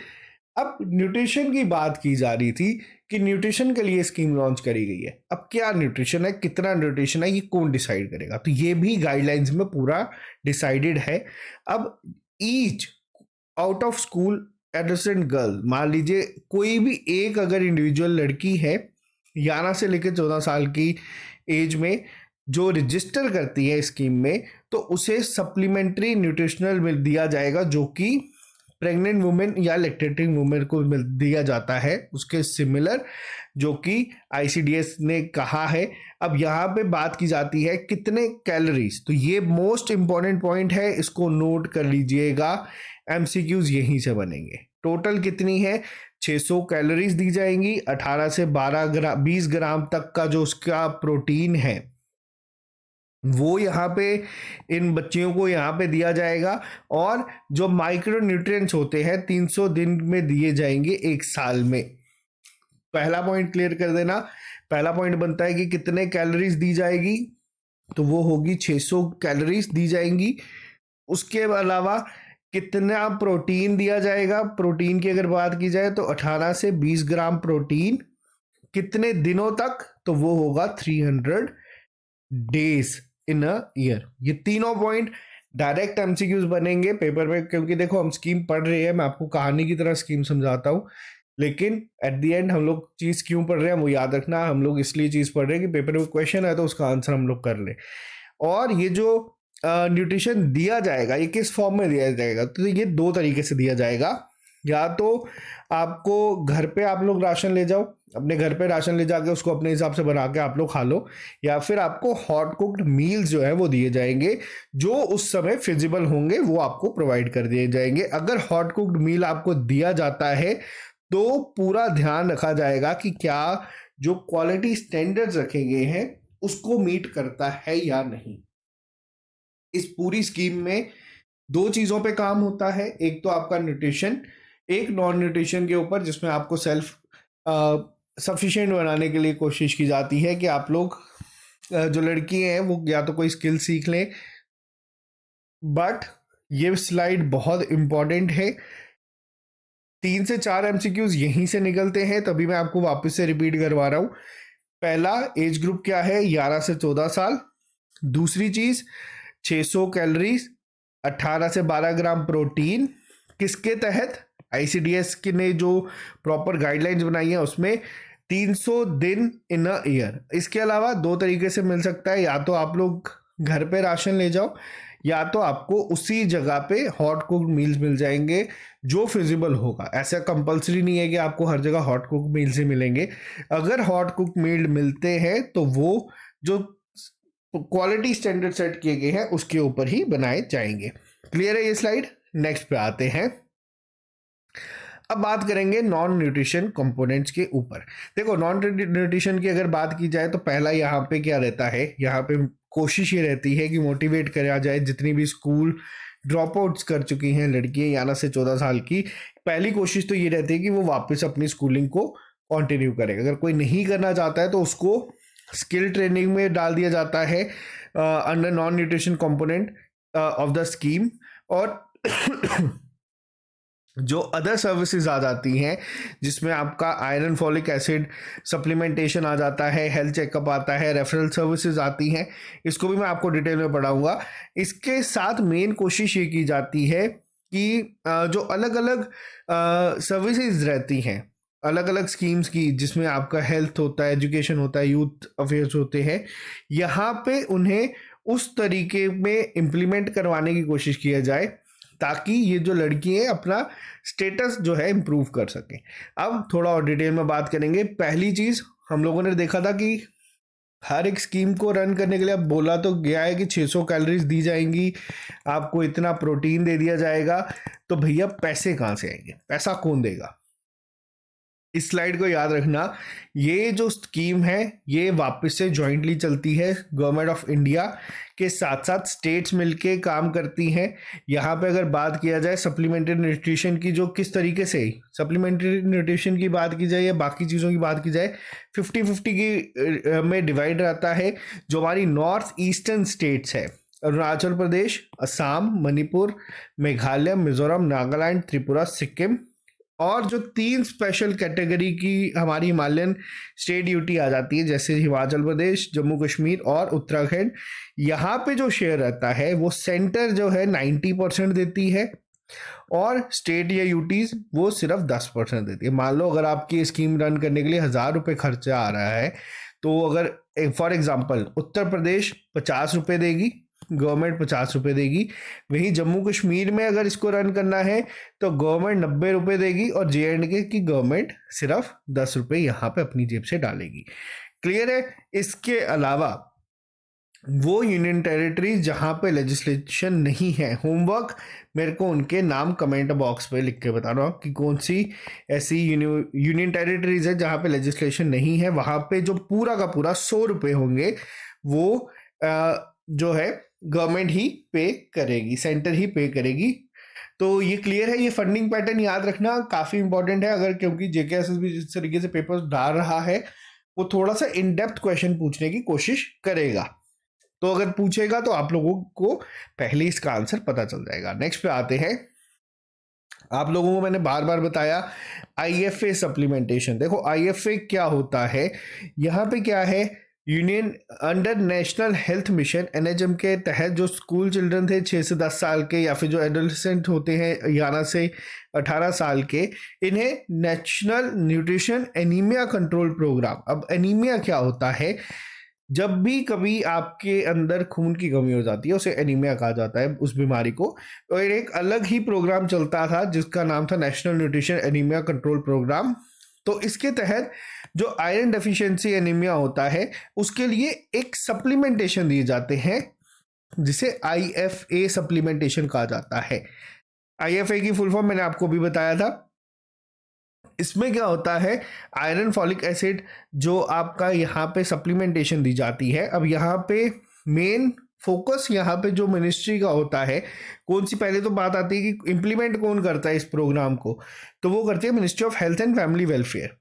अब न्यूट्रिशन की बात की जा रही थी कि न्यूट्रिशन के लिए स्कीम लॉन्च करी गई है। अब क्या न्यूट्रिशन है, कितना न्यूट्रिशन है, ये कौन डिसाइड करेगा? तो ये भी गाइडलाइंस में पूरा डिसाइडेड है। अब each out of school adolescent girl, मान लीजिए कोई भी एक अगर इंडिविजुअल लड़की है 11 से लेकर 14 साल की एज में जो रजिस्टर करती है स्कीम में, तो उसे सप्लीमेंट्री न्यूट्रिशनल मिल दिया जाएगा, जो कि प्रेग्नेंट वुमेन या लैक्टेटिंग वुमेन को दिया जाता है, उसके सिमिलर, जो कि आईसीडीएस ने कहा है। अब यहाँ पे बात की जाती है कितने कैलोरीज, तो ये मोस्ट इंपॉर्टेंट पॉइंट है, इसको नोट कर लीजिएगा, एमसीक्यूज यहीं से बनेंगे। टोटल कितनी है? 600 कैलोरीज दी जाएंगी। 18 से 20 ग्राम तक का जो उसका प्रोटीन है वो यहाँ पे इन बच्चियों को यहाँ पे दिया जाएगा, और जो माइक्रो न्यूट्रिएंट्स होते हैं 300 दिन में दिए जाएंगे 1 साल में। पहला पॉइंट क्लियर कर देना। पहला पॉइंट बनता है कि कितने कैलोरीज दी जाएगी, तो वो होगी 600 कैलोरीज दी जाएंगी। उसके अलावा कितना प्रोटीन दिया जाएगा, प्रोटीन की अगर बात की जाए तो 18 से 20 ग्राम प्रोटीन, कितने दिनों तक, तो वो होगा 300 डेज इन अ ईयर। ये तीनों पॉइंट डायरेक्ट एमसीक्यूज बनेंगे पेपर में, क्योंकि देखो हम स्कीम पढ़ रहे हैं, मैं आपको कहानी की तरह स्कीम समझाता हूँ, लेकिन एट द एंड हम लोग चीज़ क्यों पढ़ रहे हैं वो याद रखना। हम लोग इसलिए चीज़ पढ़ रहे हैं कि पेपर में क्वेश्चन है तो उसका आंसर हम लोग कर ले। और ये जो न्यूट्रिशन दिया जाएगा ये किस फॉर्म में दिया जाएगा, तो ये 2 तरीके से दिया जाएगा। या तो आपको घर पे आप लोग राशन ले जाओ, अपने घर पे राशन ले जाके उसको अपने हिसाब से बना के आप लोग खा लो, या फिर आपको हॉट कुक्ड मील्स जो है वो दिए जाएंगे, जो उस समय फिजिबल होंगे वो आपको प्रोवाइड कर दिए जाएंगे। अगर हॉट कुक्ड मील आपको दिया जाता है तो पूरा ध्यान रखा जाएगा कि क्या जो क्वालिटी स्टैंडर्ड्स रखे गए हैं उसको मीट करता है या नहीं। इस पूरी स्कीम में 2 चीज़ों पे काम होता है, एक तो आपका न्यूट्रिशन, एक नॉन न्यूट्रिशन के ऊपर, जिसमें आपको सेल्फ सफिशिएंट बनाने के लिए कोशिश की जाती है कि आप लोग जो लड़की हैं वो या तो कोई स्किल सीख लें। बट ये स्लाइड बहुत इंपॉर्टेंट है, 3 से 4 एमसीक्यूज यहीं से निकलते हैं, तभी मैं आपको वापस से रिपीट करवा रहा हूँ। पहला, एज ग्रुप क्या है? 11 से 14 साल। दूसरी चीज, 600 कैलोरीज, 18 से 12 ग्राम प्रोटीन, किसके तहत? आईसीडीएस की ने जो प्रॉपर गाइडलाइंस बनाई है उसमें 300 दिन इन अ ईयर। इसके अलावा 2 तरीके से मिल सकता है, या तो आप लोग घर पे राशन ले जाओ, या तो आपको उसी जगह पे हॉट कुक्ड मील्स मिल जाएंगे जो फिजिबल होगा। ऐसा कंपलसरी नहीं है कि आपको हर जगह हॉट कुक्ड मील्स ही मिलेंगे। अगर हॉट कुक्ड मील मिलते हैं तो वो जो क्वालिटी स्टैंडर्ड सेट किए गए हैं उसके ऊपर ही बनाए जाएंगे। क्लियर है ये स्लाइड? नेक्स्ट पे आते हैं। अब बात करेंगे नॉन न्यूट्रिशन कंपोनेंट्स के ऊपर। देखो, नॉन न्यूट्रिशन की अगर बात की जाए तो पहला यहाँ पे क्या रहता है, यहाँ पे कोशिश ये रहती है कि मोटिवेट करा जाए जितनी भी स्कूल ड्रॉप आउट्स कर चुकी हैं लड़कियां 11 से 14 साल की। पहली कोशिश तो ये रहती है कि वो वापस अपनी स्कूलिंग को कंटिन्यू करे। अगर कोई नहीं करना चाहता है तो उसको स्किल ट्रेनिंग में डाल दिया जाता है under non nutrition component of the scheme. और जो अदर सर्विसेज आ जाती हैं जिसमें आपका आयरन फॉलिक एसिड सप्लीमेंटेशन आ जाता है, हेल्थ चेकअप आता है, रेफरल सर्विसेज आती हैं, इसको भी मैं आपको डिटेल में पढ़ाऊंगा। इसके साथ मेन कोशिश ये की जाती है कि जो अलग अलग सर्विसेज रहती हैं अलग अलग स्कीम्स की, जिसमें आपका हेल्थ होता है, एजुकेशन होता है, यूथ अफेयर्स होते हैं, यहाँ पे उन्हें उस तरीके में इम्प्लीमेंट करवाने की कोशिश किया जाए ताकि ये जो लड़की है अपना स्टेटस जो है इम्प्रूव कर सकें। अब थोड़ा और डिटेल में बात करेंगे। पहली चीज़ हम लोगों ने देखा था कि हर एक स्कीम को रन करने के लिए अब बोला तो गया है कि 600 कैलोरीज दी जाएंगी, आपको इतना प्रोटीन दे दिया जाएगा। तो भैया पैसे कहाँ से आएंगे, पैसा कौन देगा? इस स्लाइड को याद रखना, ये जो स्कीम है ये वापस से जॉइंटली चलती है, गवर्नमेंट ऑफ इंडिया के साथ साथ स्टेट्स मिलके काम करती हैं। यहाँ पे अगर बात किया जाए सप्लीमेंट्री न्यूट्रिशन की, जो किस तरीके से सप्लीमेंट्री न्यूट्रिशन की बात की जाए या बाकी चीज़ों की बात की जाए, 50-50 की में डिवाइड रहता है। जो हमारी नॉर्थ ईस्टर्न स्टेट्स है, अरुणाचल प्रदेश, असम, मणिपुर, मेघालय, मिजोरम, नागालैंड, त्रिपुरा, सिक्किम, और जो 3 स्पेशल कैटेगरी की हमारी हिमालयन स्टेट यूटी आ जाती है, जैसे हिमाचल प्रदेश, जम्मू कश्मीर और उत्तराखंड, यहाँ पे जो शेयर रहता है वो सेंटर जो है 90% देती है और स्टेट या यूटीज वो सिर्फ 10% देती है। मान लो अगर आपकी स्कीम रन करने के लिए 1000 रुपये खर्चा आ रहा है, तो अगर फॉर एग्जांपल उत्तर प्रदेश 50 रुपये देगी, गवर्नमेंट 50 रुपये देगी। वहीं जम्मू कश्मीर में अगर इसको रन करना है तो गवर्नमेंट 90 रुपये देगी और JNK की गवर्नमेंट सिर्फ 10 रुपये यहाँ पे अपनी जेब से डालेगी। क्लियर है? इसके अलावा वो यूनियन टेरिटरीज जहाँ पे लेजिस्लेशन नहीं है, होमवर्क मेरे को उनके नाम कमेंट बॉक्स पे लिख के बताना कि कौन सी ऐसी यूनियन टेरिटरीज है जहाँ पे लेजिस्लेशन नहीं है। वहाँ पे जो पूरा का पूरा 100 रुपये होंगे वो जो है गवर्नमेंट ही पे करेगी, सेंटर ही पे करेगी। तो ये क्लियर है। ये फंडिंग पैटर्न याद रखना काफ़ी इंपॉर्टेंट है, अगर क्योंकि JKSSB जिस तरीके से पेपर्स डाल रहा है वो थोड़ा सा इन डेप्थ क्वेश्चन पूछने की कोशिश करेगा। तो अगर पूछेगा तो आप लोगों को पहले इसका आंसर पता चल जाएगा। नेक्स्ट पे आते हैं। आप लोगों को मैंने बार बार बताया IFA सप्लीमेंटेशन। देखो IFA क्या होता है, यहाँ पे क्या है, union under national health mission NHM के तहत जो स्कूल चिल्ड्रन थे 6 से 10 साल के, या फिर जो एडोलेसेंट होते हैं 11 से 18 साल के, इन्हें national nutrition anaemia control programme. अब एनीमिया क्या होता है, जब भी कभी आपके अंदर खून की कमी हो जाती है उसे एनीमिया कहा जाता है उस बीमारी को। और एक अलग ही प्रोग्राम चलता था जिसका नाम था national nutrition anaemia control programme. तो इसके तहत जो आयरन डेफिशिएंसी एनीमिया होता है उसके लिए एक सप्लीमेंटेशन दिए जाते हैं जिसे IFA सप्लीमेंटेशन कहा जाता है। IFA की फुल फॉर्म मैंने आपको भी बताया था। इसमें क्या होता है, आयरन फॉलिक एसिड जो आपका यहाँ पे सप्लीमेंटेशन दी जाती है। अब यहाँ पे मेन फोकस यहाँ पे जो मिनिस्ट्री का होता है, कौन सी, पहले तो बात आती है कि इम्प्लीमेंट कौन करता है इस प्रोग्राम को, तो वो करती है ministry of health and family welfare.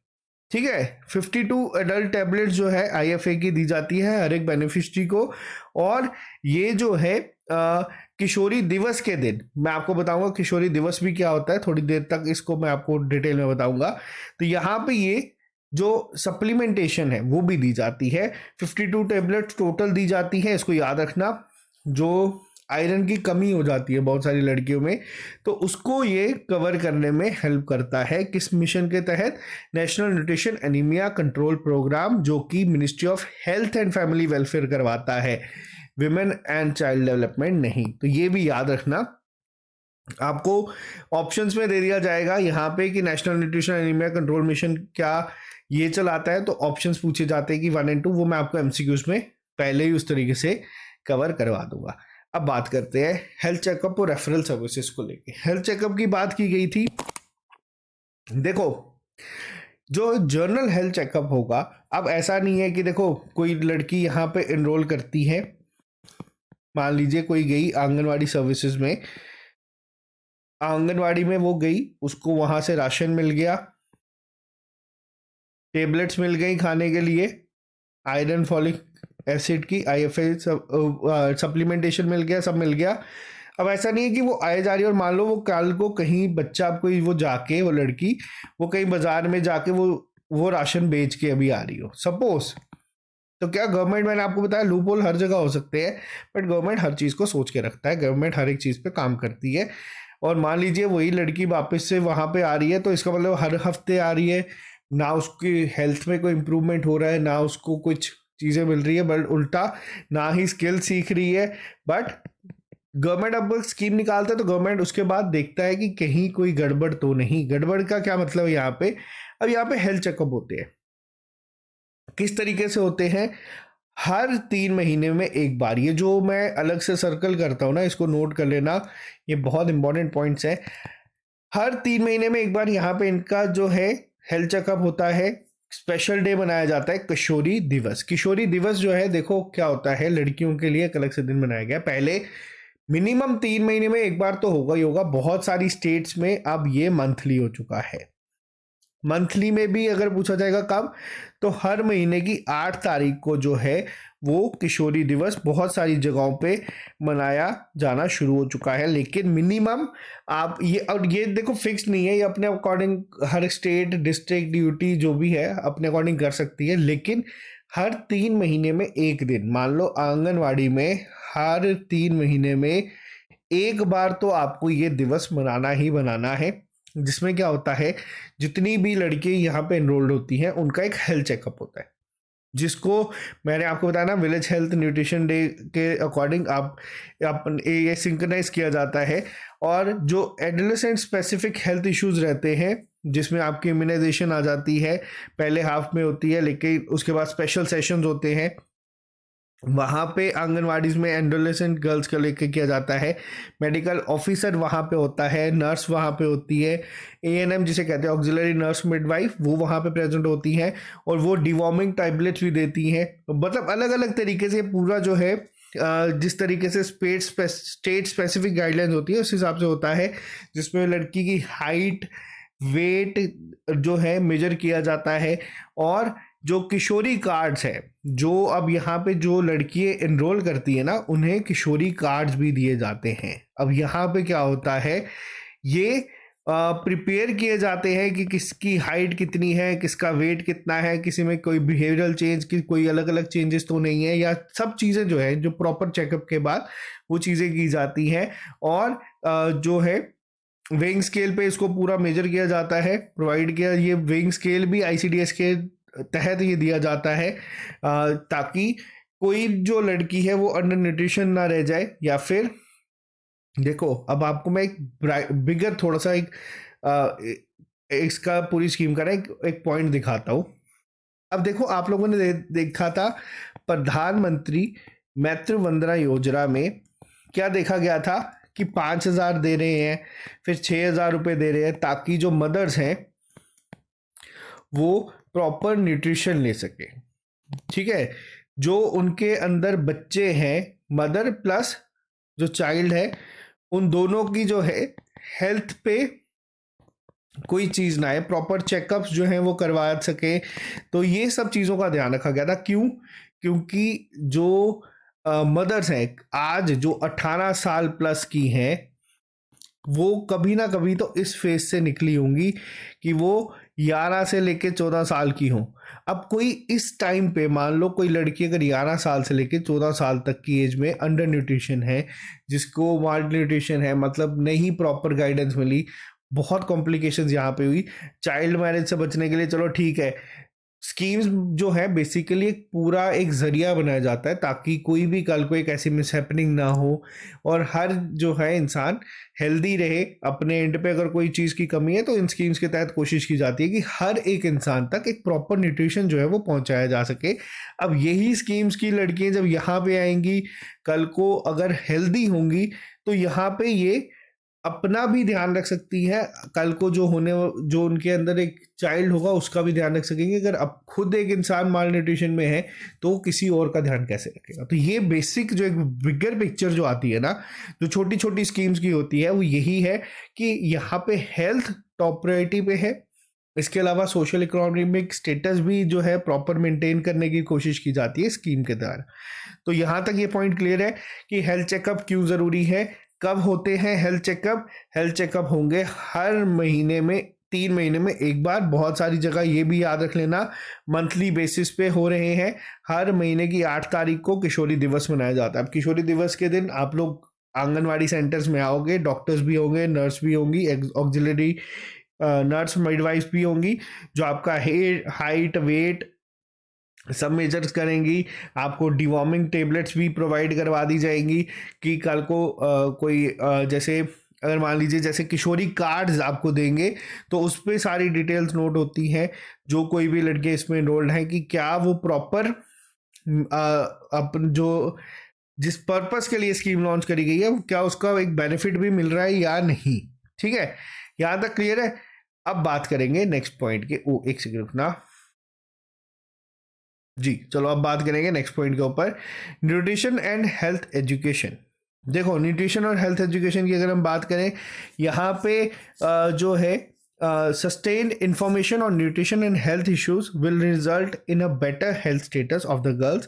ठीक है, 52 एडल्ट टैबलेट्स जो है IFA की दी जाती है हर एक बेनिफिशियरी को। और ये जो है किशोरी दिवस के दिन मैं आपको बताऊंगा किशोरी दिवस भी क्या होता है, थोड़ी देर तक इसको मैं आपको डिटेल में बताऊंगा। तो यहाँ पे ये जो सप्लीमेंटेशन है वो भी दी जाती है, 52 टैबलेट्स टोटल दी जाती है। इसको याद रखना, जो आयरन की कमी हो जाती है बहुत सारी लड़कियों में, तो उसको ये कवर करने में हेल्प करता है। किस मिशन के तहत? National nutrition anaemia control programme, जो कि ministry of health and family welfare करवाता है, विमेन एंड चाइल्ड डेवलपमेंट नहीं। तो ये भी याद रखना। आपको ऑप्शंस में दे दिया जाएगा यहाँ पे कि national nutrition anaemia control mission क्या ये चलाता है, तो ऑप्शंस पूछे जाते हैं कि 1 और 2, वो मैं आपको MCQs में पहले ही उस तरीके से कवर करवा दूंगा। अब बात करते हैं हेल्थ चेकअप और रेफरल सर्विसेज को लेके। हेल्थ चेकअप की बात की गई थी। देखो, जो जर्नल हेल्थ चेकअप होगा, अब ऐसा नहीं है कि देखो कोई लड़की यहाँ पे एनरोल करती है, मान लीजिए कोई गई आंगनवाड़ी सर्विसेज में, आंगनवाड़ी में वो गई, उसको वहाँ से राशन मिल गया, टेबलेट्स मिल गई खाने के लिए, आयरन फॉलिक एसिड की IFA सप्लीमेंटेशन मिल गया, सब मिल गया। अब ऐसा नहीं है कि वो आए जा रही है और मान लो वो कल को कहीं बच्चा कोई वो जाके, वो लड़की वो कहीं बाजार में जाके वो राशन बेच के अभी आ रही हो सपोज, तो क्या गवर्नमेंट, मैंने आपको बताया लूप होल हर जगह हो सकते हैं, बट गवर्नमेंट हर चीज़ को सोच के रखता है, गवर्नमेंट हर एक चीज़ पे काम करती है। और मान लीजिए वही लड़की वापस से वहाँ पे आ रही है, तो इसका मतलब हर हफ्ते आ रही है, ना उसकी हेल्थ में कोई इम्प्रूवमेंट हो रहा है, ना उसको कुछ चीज़ें मिल रही है, बट उल्टा ना ही स्किल सीख रही है। बट गवर्नमेंट अब स्कीम निकालता है तो गवर्नमेंट उसके बाद देखता है कि कहीं कोई गड़बड़ तो नहीं। गड़बड़ का क्या मतलब है यहाँ पे? अब यहाँ पे हेल्थ चेकअप होते हैं, किस तरीके से होते हैं? हर 3 महीने में एक बार, ये जो मैं अलग से सर्कल करता हूँ ना, इसको नोट कर लेना, ये बहुत इंपॉर्टेंट पॉइंट्स है। हर 3 महीने में एक बार यहाँ पे इनका जो है हेल्थ चेकअप होता है। स्पेशल डे मनाया जाता है किशोरी दिवस। किशोरी दिवस जो है, देखो क्या होता है, लड़कियों के लिए एक अलग से दिन मनाया गया। पहले मिनिमम 3 महीने में एक बार तो होगा ही होगा, बहुत सारी स्टेट्स में अब ये मंथली हो चुका है। मंथली में भी अगर पूछा जाएगा कब, तो हर महीने की 8 तारीख को जो है वो किशोरी दिवस बहुत सारी जगहों पे मनाया जाना शुरू हो चुका है। लेकिन मिनिमम आप ये, और ये देखो फिक्स नहीं है, ये अपने अकॉर्डिंग हर स्टेट डिस्ट्रिक्ट ड्यूटी जो भी है अपने अकॉर्डिंग कर सकती है। लेकिन हर 3 महीने में एक दिन, मान लो आंगनवाड़ी में हर 3 महीने में एक बार तो आपको ये दिवस मनाना ही बनाना है। जिसमें क्या होता है, जितनी भी लड़की यहाँ पे एनरोल्ड होती हैं उनका एक हेल्थ चेकअप होता है, जिसको मैंने आपको बताया ना, विलेज हेल्थ न्यूट्रिशन डे के अकॉर्डिंग आप ये सिंक्रोनाइज किया जाता है। और जो एडोलेसेंट स्पेसिफिक हेल्थ इश्यूज रहते हैं, जिसमें आपकी इम्यूनाइजेशन आ जाती है, पहले हाफ में होती है, लेकिन उसके बाद स्पेशल सेशंस होते हैं, वहाँ पे आंगनवाड़ी में एडोलेसेंट गर्ल्स को लेकर किया जाता है। मेडिकल ऑफिसर वहाँ पे होता है, नर्स वहाँ पे होती है, एएनएम जिसे कहते हैं ऑक्सिलरी नर्स मिडवाइफ, वो वहाँ पे प्रेजेंट होती हैं, और वो डिवॉर्मिंग टैबलेट्स भी देती हैं। मतलब अलग अलग तरीके से पूरा जो है जिस तरीके से स्टेट स्पेसिफिक गाइडलाइंस होती है उस हिसाब से होता है, जिसमें लड़की की हाइट वेट जो है मेजर किया जाता है। और जो किशोरी कार्ड्स है, जो अब यहाँ पे जो लड़कियां एनरोल करती है ना, उन्हें किशोरी कार्ड्स भी दिए जाते हैं। अब यहाँ पे क्या होता है, ये प्रिपेयर किए जाते हैं कि किसकी हाइट कितनी है, किसका वेट कितना है, किसी में कोई बिहेवियरल चेंज की कोई अलग अलग चेंजेस तो नहीं है, या सब चीज़ें जो है जो प्रॉपर चेकअप के बाद वो चीज़ें की जाती हैं। और जो है वेइंग स्केल पे इसको पूरा मेजर किया जाता है, प्रोवाइड किया। ये वेइंग स्केल भी आईसीडीएस के तहत ये दिया जाता है, ताकि कोई जो लड़की है वो अंडर न्यूट्रिशन ना रह जाए। या फिर देखो, अब आपको मैं एक बिगर थोड़ा सा इसका पूरी स्कीम का ना एक पॉइंट दिखाता हूँ। अब देखो, आप लोगों ने देखा था प्रधानमंत्री मातृ वंदना योजना में क्या देखा गया था कि 5,000 दे रहे हैं, फिर 6,000 रुपये दे रहे हैं, ताकि जो मदर्स हैं वो प्रॉपर न्यूट्रिशन ले सके। ठीक है, जो उनके अंदर बच्चे हैं, मदर प्लस जो चाइल्ड है, उन दोनों की जो है हेल्थ पे कोई चीज़ ना है, प्रॉपर चेकअप्स जो हैं वो करवा सके। तो ये सब चीज़ों का ध्यान रखा गया था। क्यों? क्योंकि जो मदर्स हैं आज जो 18 साल प्लस की हैं, वो कभी ना कभी तो इस फेज से निकली होंगी कि वो 11 से लेके 14 साल की हों। अब कोई इस टाइम पे, मान लो कोई लड़की अगर 11 साल से लेके 14 साल तक की एज में अंडर न्यूट्रिशन है, जिसको माल न्यूट्रिशन है, मतलब नहीं प्रॉपर गाइडेंस मिली, बहुत कॉम्प्लिकेशंस यहाँ पे हुई। चाइल्ड मैरिज से बचने के लिए चलो ठीक है, स्कीम्स जो है बेसिकली एक पूरा एक जरिया बनाया जाता है, ताकि कोई भी कल को एक ऐसी मिसहैपनिंग ना हो, और हर जो है इंसान हेल्दी रहे। अपने एंड पे अगर कोई चीज़ की कमी है तो इन स्कीम्स के तहत कोशिश की जाती है कि हर एक इंसान तक एक प्रॉपर न्यूट्रिशन जो है वो पहुंचाया जा सके। अब यही स्कीम्स की लड़कियां जब यहाँ पे आएंगी, कल को अगर हेल्दी होंगी, तो यहाँ पे ये अपना भी ध्यान रख सकती है, कल को जो उनके अंदर एक चाइल्ड होगा उसका भी ध्यान रख सकेंगे। अगर अब खुद एक इंसान माल न्यूट्रिशन में है तो किसी और का ध्यान कैसे रखेगा। तो ये बेसिक जो एक बिगर पिक्चर जो आती है ना, जो छोटी छोटी स्कीम्स की होती है, वो यही है कि यहाँ पे हेल्थ टॉप प्रायोरिटी पे है। इसके अलावा सोशल इकोनॉमिक स्टेटस भी जो है प्रॉपर मेंटेन करने की कोशिश की जाती है स्कीम के द्वारा। तो यहाँ तक ये पॉइंट क्लियर है कि हेल्थ चेकअप क्यों ज़रूरी है, कब होते हैं हेल्थ चेकअप। हेल्थ चेकअप होंगे हर महीने में, 3 महीने में एक बार। बहुत सारी जगह ये भी याद रख लेना, मंथली बेसिस पे हो रहे हैं। हर महीने की 8 तारीख को किशोरी दिवस मनाया जाता है। अब किशोरी दिवस के दिन आप लोग आंगनवाड़ी सेंटर्स में आओगे, डॉक्टर्स भी होंगे, नर्स भी होंगी, ऑक्सिलरी नर्स मिडवाइफ भी होंगी, जो आपका हाइट वेट सब मेजर्स करेंगी। आपको डिवॉर्मिंग टेबलेट्स भी प्रोवाइड करवा दी जाएंगी कि कल को कोई जैसे अगर मान लीजिए जैसे किशोरी कार्ड्स आपको देंगे, तो उस पर सारी डिटेल्स नोट होती हैं, जो कोई भी लड़के इसमें एनरोल्ड हैं कि क्या वो प्रॉपर अपन जो जिस पर्पस के लिए स्कीम लॉन्च करी गई है क्या उसका एक बेनिफिट भी मिल रहा है या नहीं। ठीक है, यहाँ तक क्लियर है। अब बात करेंगे नेक्स्ट पॉइंट के। ओ एक सेकंड रुकना जी, चलो अब बात करेंगे नेक्स्ट पॉइंट के ऊपर, न्यूट्रिशन एंड हेल्थ एजुकेशन। देखो न्यूट्रिशन और हेल्थ एजुकेशन की अगर हम बात करें, यहाँ पे जो है sustained information on nutrition and health issues will result in a better health status of the girls,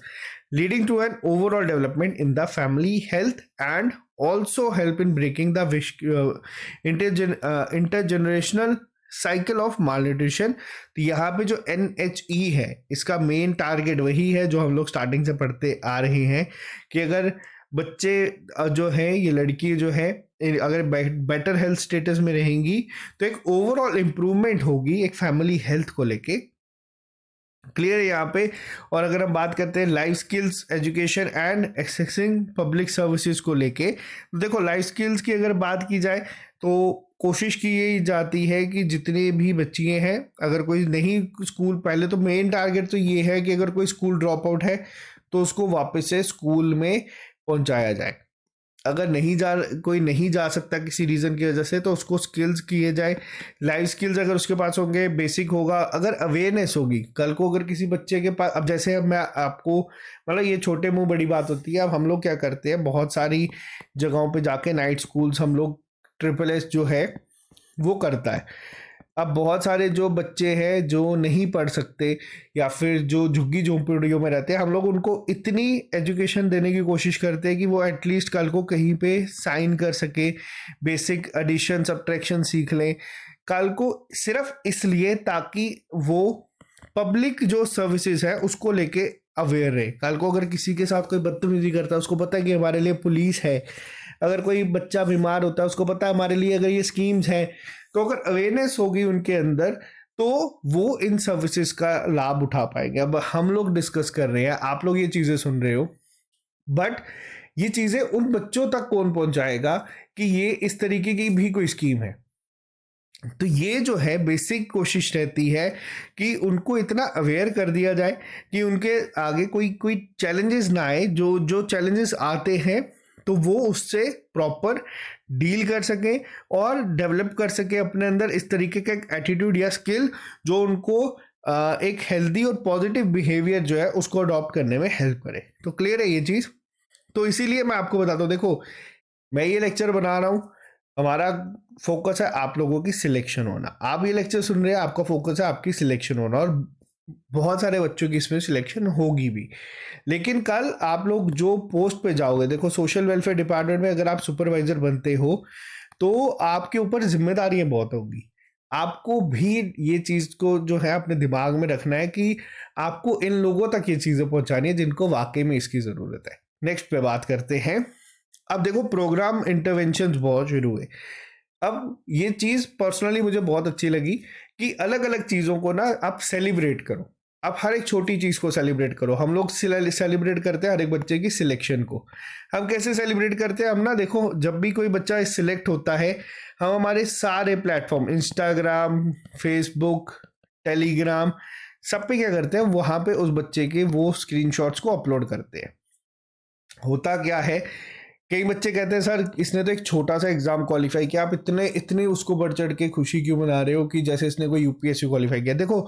leading to an overall development in the family health and also help in breaking the intergenerational cycle of malnutrition. तो यहाँ पे जो NHE है इसका मेन टारगेट वही है जो हम लोग स्टार्टिंग से पढ़ते आ रहे हैं कि अगर बच्चे जो है ये लड़की जो है अगर बेटर हेल्थ स्टेटस में रहेंगी तो एक ओवरऑल इम्प्रूवमेंट होगी एक फैमिली हेल्थ को लेके। क्लियर है यहाँ पे। और अगर हम बात करते हैं life skills education and accessing public services को लेके, तो देखो लाइफ स्किल्स की अगर बात की जाए तो कोशिश की जाती है कि जितने भी बच्चियाँ हैं, अगर कोई नहीं स्कूल, पहले तो मेन टारगेट तो ये है कि अगर कोई स्कूल ड्रॉप आउट है तो उसको वापस से स्कूल में पहुंचाया जाए। अगर कोई नहीं जा सकता किसी रीज़न की वजह से तो उसको स्किल्स किए जाए। लाइफ स्किल्स अगर उसके पास होंगे, बेसिक होगा, अगर अवेयरनेस होगी, कल को अगर किसी बच्चे के पास, अब जैसे मैं आपको मतलब ये छोटे मुंह बड़ी बात होती है। अब हम लोग क्या करते हैं, बहुत सारी जगहों पे जाके नाइट स्कूल्स हम लोग SSS जो है वो करता है। अब बहुत सारे जो बच्चे हैं जो नहीं पढ़ सकते या फिर जो झुग्गी झोंपड़ियों में रहते हैं, हम लोग उनको इतनी एजुकेशन देने की कोशिश करते हैं कि वो एटलीस्ट कल को कहीं पे साइन कर सके, बेसिक एडिशन सब्ट्रैक्शन सीख लें कल को, सिर्फ इसलिए ताकि वो पब्लिक जो सर्विसेज है उसको लेके अवेयर रहे। कल को अगर किसी के साथ कोई बदतमीजी करता है उसको पता है कि हमारे लिए पुलिस है, अगर कोई बच्चा बीमार होता है उसको पता है हमारे लिए अगर ये स्कीम्स हैं। तो अगर अवेयरनेस होगी उनके अंदर तो वो इन सर्विसेज का लाभ उठा पाएंगे। अब हम लोग डिस्कस कर रहे हैं, आप लोग ये चीज़ें सुन रहे हो, बट ये चीज़ें उन बच्चों तक कौन पहुंचाएगा कि ये इस तरीके की भी कोई स्कीम है। तो ये जो है बेसिक कोशिश रहती है कि उनको इतना अवेयर कर दिया जाए कि उनके आगे कोई चैलेंजेस ना आए, जो चैलेंजेस आते हैं तो वो उससे प्रॉपर डील कर सकें और डेवलप कर सकें अपने अंदर इस तरीके का एक एटीट्यूड या स्किल जो उनको एक हेल्दी और पॉजिटिव बिहेवियर जो है उसको अडॉप्ट करने में हेल्प करे। तो क्लियर है ये चीज़। तो इसीलिए मैं आपको बताता हूँ, देखो मैं ये लेक्चर बना रहा हूँ, हमारा फोकस है आप लोगों की सिलेक्शन होना। आप ये लेक्चर सुन रहे हैं, आपका फोकस है आपकी सिलेक्शन होना, और बहुत सारे बच्चों की इसमें सिलेक्शन होगी भी। लेकिन कल आप लोग जो पोस्ट पे जाओगे, देखो सोशल वेलफेयर डिपार्टमेंट में अगर आप सुपरवाइजर बनते हो तो आपके ऊपर जिम्मेदारियां बहुत होगी। आपको भी ये चीज़ को जो है अपने दिमाग में रखना है कि आपको इन लोगों तक ये चीज़ें पहुंचानी है जिनको वाकई में इसकी ज़रूरत है। नेक्स्ट पे बात करते हैं। अब देखो प्रोग्राम इंटरवेंशंस बहुत शुरू हुए। अब ये चीज़ पर्सनली मुझे बहुत अच्छी लगी कि अलग अलग चीज़ों को ना आप सेलिब्रेट करो, आप हर एक छोटी चीज़ को सेलिब्रेट करो। हम लोग सेलिब्रेट करते हैं हर एक बच्चे की सिलेक्शन को। हम कैसे सेलिब्रेट करते हैं, हम ना देखो जब भी कोई बच्चा सिलेक्ट होता है हम हमारे सारे प्लेटफॉर्म इंस्टाग्राम, फेसबुक, टेलीग्राम, सब पे क्या करते हैं, वहाँ पे उस बच्चे के वो स्क्रीनशॉट्स को अपलोड करते हैं। होता क्या है, कई बच्चे कहते हैं सर इसने तो एक छोटा सा एग्जाम क्वालिफाई किया, आप इतने उसको बढ़ चढ़ के खुशी क्यों मना रहे हो कि जैसे इसने कोई UPSC क्वालिफाई किया। देखो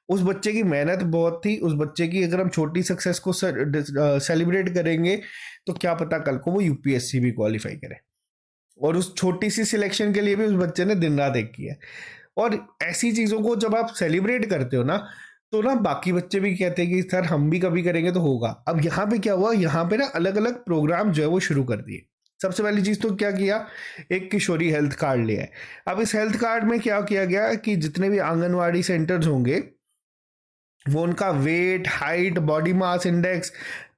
उस बच्चे की मेहनत बहुत थी, उस बच्चे की अगर हम छोटी सक्सेस को सेलिब्रेट करेंगे तो क्या पता कल को वो UPSC भी क्वालिफाई करे, और उस छोटी सी सिलेक्शन के लिए भी उस बच्चे ने दिन रात एक किया। और ऐसी चीज़ों को जब आप सेलिब्रेट करते हो ना तो ना बाकी बच्चे भी कहते हैं कि सर हम भी कभी करेंगे तो होगा। अब यहाँ पे क्या हुआ, यहाँ पे ना अलग अलग प्रोग्राम जो है वो शुरू कर दिए। सबसे पहली चीज़ तो क्या किया, एक किशोरी हेल्थ कार्ड लिया है। अब इस हेल्थ कार्ड में क्या किया गया कि जितने भी आंगनवाड़ी सेंटर्स होंगे वो उनका weight, height, body mass index,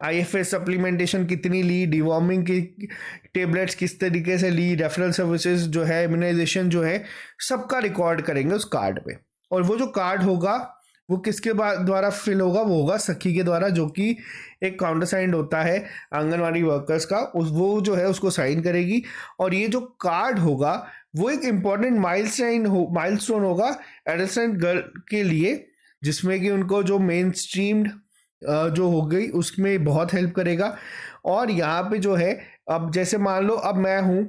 IFS supplementation कितनी ली, डिवॉर्मिंग की टेबलेट्स किस तरीके से ली, रेफरल सर्विसेज जो है, इम्यूनाइजेशन जो है, सबका रिकॉर्ड करेंगे उस कार्ड पे। और वो जो कार्ड होगा वो किसके द्वारा फिल होगा, वो होगा सखी के द्वारा, जो कि एक काउंटर साइंड होता है आंगनवाड़ी वर्कर्स का, वो जो है उसको साइन करेगी। और ये जो कार्ड होगा वो एक इम्पॉर्टेंट माइलस्टोन होगा एडोलेसेंट गर्ल के लिए, जिसमें कि उनको जो मेन स्ट्रीम्ड जो हो गई उसमें बहुत हेल्प करेगा। और यहाँ पे जो है, अब जैसे मान लो अब मैं हूँ,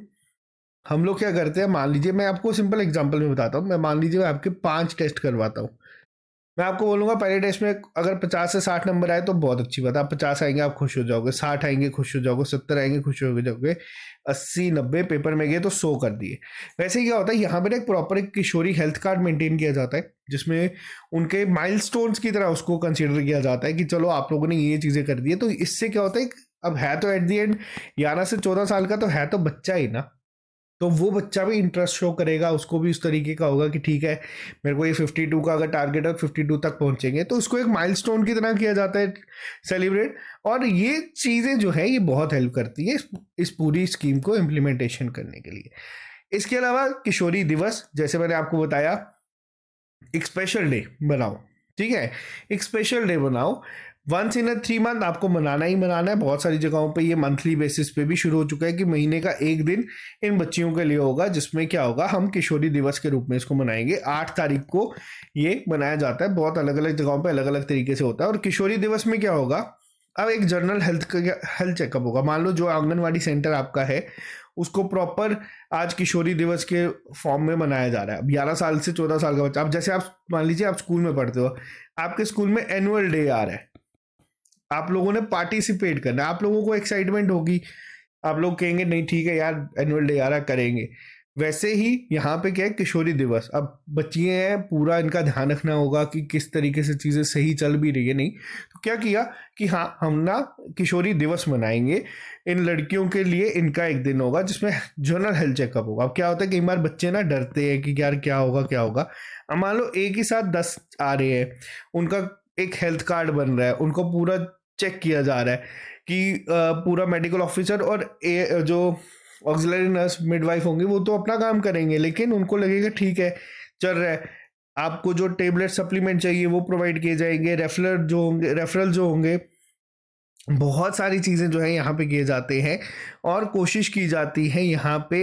हम लोग क्या करते हैं, मान लीजिए मैं आपको सिंपल एग्जांपल में बताता हूँ, मैं मान लीजिए मैं आपके 5 टेस्ट करवाता हूँ। मैं आपको बोलूँगा पहले टेस्ट में अगर 50 से 60 नंबर आए तो बहुत अच्छी बात है, आप 50 आएंगे आप खुश हो जाओगे, 60 आएंगे खुश हो जाओगे, 70 आएंगे खुश हो जाओगे, 80-90 पेपर में गए तो 100 कर दिए। वैसे ही क्या होता है, यहाँ पर एक प्रॉपर एक किशोरी हेल्थ कार्ड मेंटेन किया जाता है, जिसमें उनके माइलस्टोन्स की तरह उसको कंसिडर किया जाता है कि चलो आप लोगों ने ये चीज़ें कर दी है। तो इससे क्या होता है, अब है तो एट दी एंड 11 से 14 साल का तो है तो बच्चा ही ना, तो वो बच्चा भी इंटरेस्ट शो करेगा, उसको भी उस तरीके का होगा कि ठीक है मेरे को ये 52 का अगर टारगेट है 52 तक पहुंचेंगे, तो उसको एक माइलस्टोन की तरह किया जाता है सेलिब्रेट। और ये चीज़ें जो है ये बहुत हेल्प करती है इस पूरी स्कीम को इम्प्लीमेंटेशन करने के लिए। इसके अलावा किशोरी दिवस, जैसे मैंने आपको बताया, एक स्पेशल डे बनाओ, ठीक है, एक स्पेशल डे बनाओ, वंस इन 3 मंथ आपको मनाना ही मनाना है। बहुत सारी जगहों पे ये मंथली बेसिस पे भी शुरू हो चुका है कि महीने का एक दिन इन बच्चियों के लिए होगा, जिसमें क्या होगा, हम किशोरी दिवस के रूप में इसको मनाएंगे। 8 तारीख को ये मनाया जाता है, बहुत अलग अलग जगहों पे अलग अलग तरीके से होता है। और किशोरी दिवस में क्या होगा, अब एक जनरल हेल्थ चेकअप होगा। मान लो जो आंगनवाड़ी सेंटर आपका है उसको प्रॉपर आज किशोरी दिवस के फॉर्म में मनाया जा रहा है। अब 11 साल से 14 साल का बच्चा, अब जैसे आप मान लीजिए आप स्कूल में पढ़ते हो, आपके स्कूल में एनुअल डे आ रहा है, आप लोगों ने पार्टिसिपेट करना है, आप लोगों को एक्साइटमेंट होगी, आप लोग कहेंगे नहीं ठीक है यार एनुअल डे आ रहा करेंगे। वैसे ही यहाँ पे क्या है, किशोरी दिवस, अब बच्चियाँ हैं, पूरा इनका ध्यान रखना होगा कि किस तरीके से चीज़ें सही चल भी रही है नहीं। तो क्या किया कि हाँ हम ना किशोरी दिवस मनाएंगे, इन लड़कियों के लिए इनका एक दिन होगा जिसमें जनरल हेल्थ चेकअप होगा। अब क्या होता है कई बार बच्चे ना डरते हैं कि यार क्या होगा क्या होगा। अब मान लो एक ही साथ 10 आ रहे हैं, उनका एक हेल्थ कार्ड बन रहा है, उनको पूरा चेक किया जा रहा है कि पूरा मेडिकल ऑफिसर और जो ऑक्सिलरी नर्स मिडवाइफ होंगे वो तो अपना काम करेंगे, लेकिन उनको लगेगा ठीक है चल रहा है, आपको जो टेबलेट सप्लीमेंट चाहिए वो प्रोवाइड किए जाएंगे, रेफरल जो होंगे, बहुत सारी चीज़ें जो है यहाँ पे किए जाते हैं। और कोशिश की जाती है यहाँ पे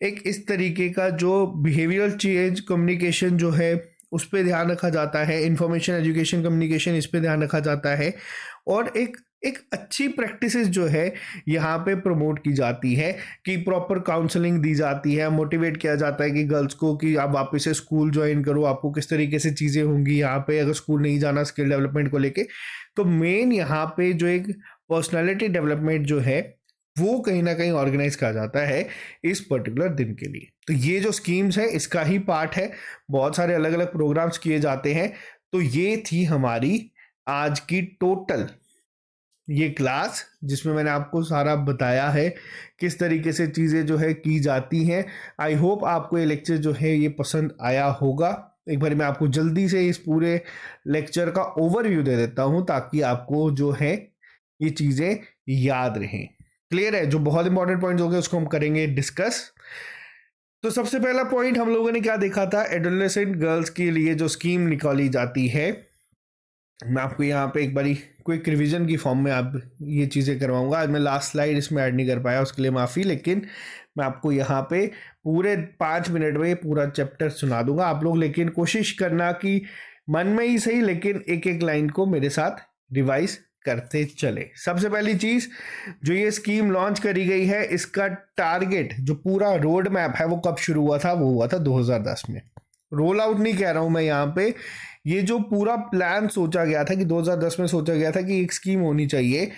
एक इस तरीके का जो बिहेवियरल चेंज कम्युनिकेशन जो है उस पर ध्यान रखा जाता है, इंफॉर्मेशन एजुकेशन कम्युनिकेशन इस पे ध्यान रखा जाता है। और एक एक अच्छी प्रैक्टिसेस जो है यहाँ पे प्रमोट की जाती है कि प्रॉपर काउंसलिंग दी जाती है, मोटिवेट किया जाता है कि गर्ल्स को कि आप वापस से स्कूल ज्वाइन करो, आपको किस तरीके से चीज़ें होंगी यहाँ पे अगर स्कूल नहीं जाना स्किल डेवलपमेंट को लेके। तो मेन यहाँ पे जो एक पर्सनालिटी डेवलपमेंट जो है वो कहीं ना कहीं ऑर्गेनाइज करा जाता है इस पर्टिकुलर दिन के लिए। तो ये जो स्कीम्स है इसका ही पार्ट है, बहुत सारे अलग अलग प्रोग्राम्स किए जाते हैं। तो ये थी हमारी आज की टोटल ये क्लास, जिसमें मैंने आपको सारा बताया है किस तरीके से चीज़ें जो है की जाती हैं। आई होप आपको ये लेक्चर जो है ये पसंद आया होगा। एक बार मैं आपको जल्दी से इस पूरे लेक्चर का ओवरव्यू दे देता हूँ ताकि आपको जो है ये चीज़ें याद रहें। क्लियर है? जो बहुत इंपॉर्टेंट पॉइंट्स हो गए उसको हम करेंगे डिस्कस। तो सबसे पहला पॉइंट हम लोगों ने क्या देखा था, एडोलेसेंट गर्ल्स के लिए जो स्कीम निकाली जाती है, मैं आपको यहाँ पे एक बारी क्विक रिवीजन की फॉर्म में आप ये चीज़ें करवाऊंगा। आज मैं लास्ट स्लाइड इसमें ऐड नहीं कर पाया, उसके लिए माफ़ी, लेकिन मैं आपको यहाँ पे पूरे 5 मिनट में पूरा चैप्टर सुना दूंगा आप लोग, लेकिन कोशिश करना कि मन में ही सही लेकिन एक एक लाइन को मेरे साथ रिवाइज करते चले। सबसे पहली चीज़, जो ये स्कीम लॉन्च करी गई है इसका टारगेट जो पूरा रोड मैप है वो कब शुरू हुआ था, वो हुआ था 2010 में। रोल आउट नहीं कह रहा हूँ मैं यहाँ पे, ये जो पूरा प्लान सोचा गया था कि 2010 में सोचा गया था कि एक स्कीम होनी चाहिए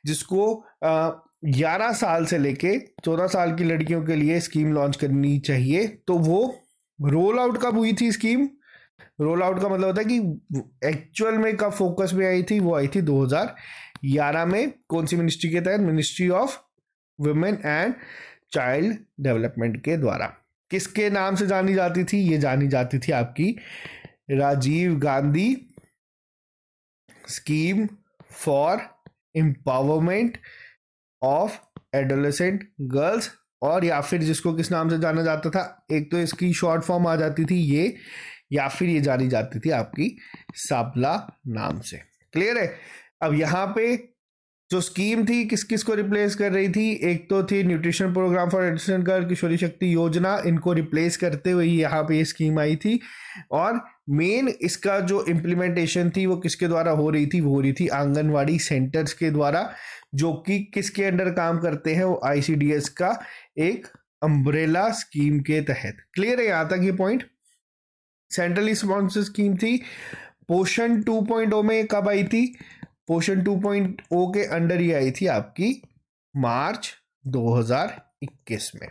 जिसको 11 साल से लेके 14 साल की लड़कियों के लिए स्कीम लॉन्च करनी चाहिए। तो वो रोल आउट कब हुई थी स्कीम, रोल आउट का मतलब होता है कि एक्चुअल में कब फोकस में आई थी, वो आई थी 2011 में। कौन सी मिनिस्ट्री के तहत, ministry of women and child development के द्वारा। किसके नाम से जानी जाती थी, ये जानी जाती थी आपकी Rajiv Gandhi scheme for empowerment of adolescent girls, और या फिर जिसको किस नाम से जाना जाता था, एक तो इसकी शॉर्ट फॉर्म आ जाती थी ये, या फिर ये जानी जाती थी आपकी साबला नाम से। क्लियर है? अब यहाँ पे जो स्कीम थी किस किस को रिप्लेस कर रही थी, एक तो थी न्यूट्रिशन प्रोग्राम फॉर एडिशन गर्ल किशोरी शक्ति योजना, इनको रिप्लेस करते हुए यहाँ पे ये स्कीम आई थी। और मेन इसका जो इम्प्लीमेंटेशन थी वो किसके द्वारा हो रही थी, वो हो रही थी आंगनवाड़ी सेंटर्स के द्वारा, जो कि किसके अंडर काम करते हैं, वो ICDS का एक अम्ब्रेला स्कीम के तहत। क्लियर है यहाँ तक ये पॉइंट। सेंट्रली स्पॉन्सर्ड स्कीम थी। पोषण 2.0 में कब आई थी, पोषण 2.0 के अंडर ही आई थी आपकी मार्च 2021 में।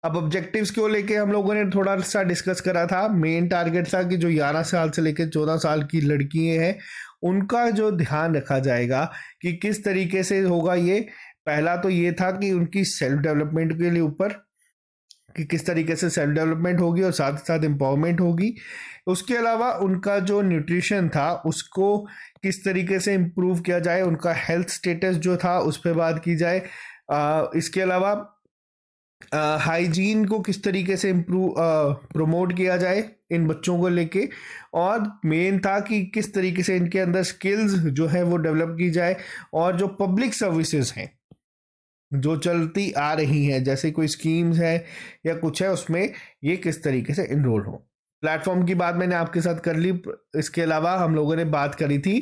अब ऑब्जेक्टिव्स को लेके हम लोगों ने थोड़ा सा डिस्कस करा था। मेन टारगेट था कि जो 11 साल से लेकर 14 साल की लड़कियां हैं उनका जो ध्यान रखा जाएगा कि किस तरीके से होगा ये। पहला तो ये था कि उनकी सेल्फ डेवलपमेंट के लिए ऊपर कि किस तरीके से सेल्फ डेवलपमेंट होगी और साथ साथ एम्पावरमेंट होगी। उसके अलावा उनका जो न्यूट्रिशन था उसको किस तरीके से इम्प्रूव किया जाए, उनका हेल्थ स्टेटस जो था उस पर बात की जाए। इसके अलावा हाइजीन को किस तरीके से प्रमोट किया जाए इन बच्चों को लेके। और मेन था कि किस तरीके से इनके अंदर स्किल्स जो है वो डेवलप की जाए, और जो पब्लिक सर्विसेज हैं जो चलती आ रही हैं, जैसे कोई स्कीम्स है या कुछ है, उसमें ये किस तरीके से इनरोल हो। प्लेटफॉर्म की बात मैंने आपके साथ कर ली। इसके अलावा हम लोगों ने बात करी थी,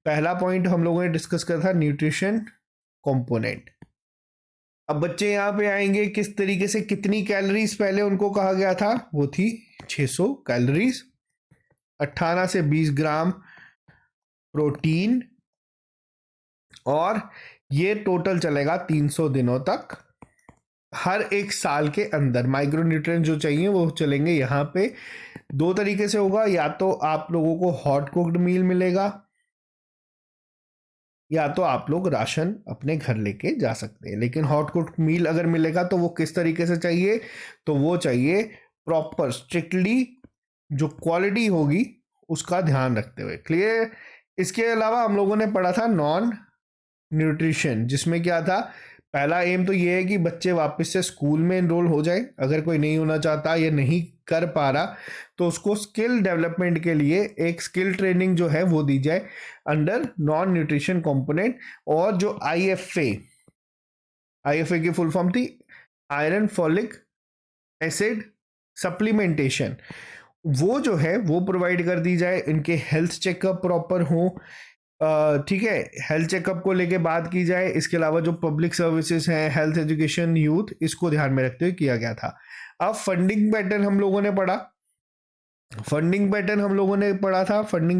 पहला पॉइंट हम लोगों ने डिस्कस करा था न्यूट्रिशन कंपोनेंट। अब बच्चे यहाँ पे आएंगे किस तरीके से, कितनी कैलोरीज पहले उनको कहा गया था, वो थी 600 कैलोरीज, 18 से 20 ग्राम प्रोटीन, और ये टोटल चलेगा 300 दिनों तक। हर एक साल के अंदर माइक्रोन्यूट्रिएंट जो चाहिए वो चलेंगे यहाँ पे। दो तरीके से होगा, या तो आप लोगों को हॉट कुक्ड मील मिलेगा, या तो आप लोग राशन अपने घर लेके जा सकते हैं। लेकिन हॉट कुक्ड मील अगर मिलेगा तो वो किस तरीके से चाहिए, तो वो चाहिए प्रॉपर स्ट्रिक्टली जो क्वालिटी होगी उसका ध्यान रखते हुए। क्लियर। इसके अलावा हम लोगों ने पढ़ा था नॉन न्यूट्रिशन, जिसमें क्या था, पहला एम तो ये है कि बच्चे वापस से स्कूल में एनरोल हो जाए। अगर कोई नहीं होना चाहता या नहीं कर पा रहा तो उसको स्किल डेवलपमेंट के लिए एक स्किल ट्रेनिंग जो है वो दी जाए अंडर नॉन न्यूट्रिशन कंपोनेंट। और जो IFA की फुल फॉर्म थी आयरन फॉलिक एसिड सप्लीमेंटेशन, वो जो है वो प्रोवाइड कर दी जाए। इनके हेल्थ चेकअप प्रॉपर हो, ठीक है, हेल्थ चेकअप को लेके बात की जाए। इसके अलावा जो पब्लिक सर्विसेज हैं, हेल्थ एजुकेशन, यूथ, इसको ध्यान में रखते हुए किया गया था। अब फंडिंग पैटर्न हम लोगों ने पढ़ा। फंडिंग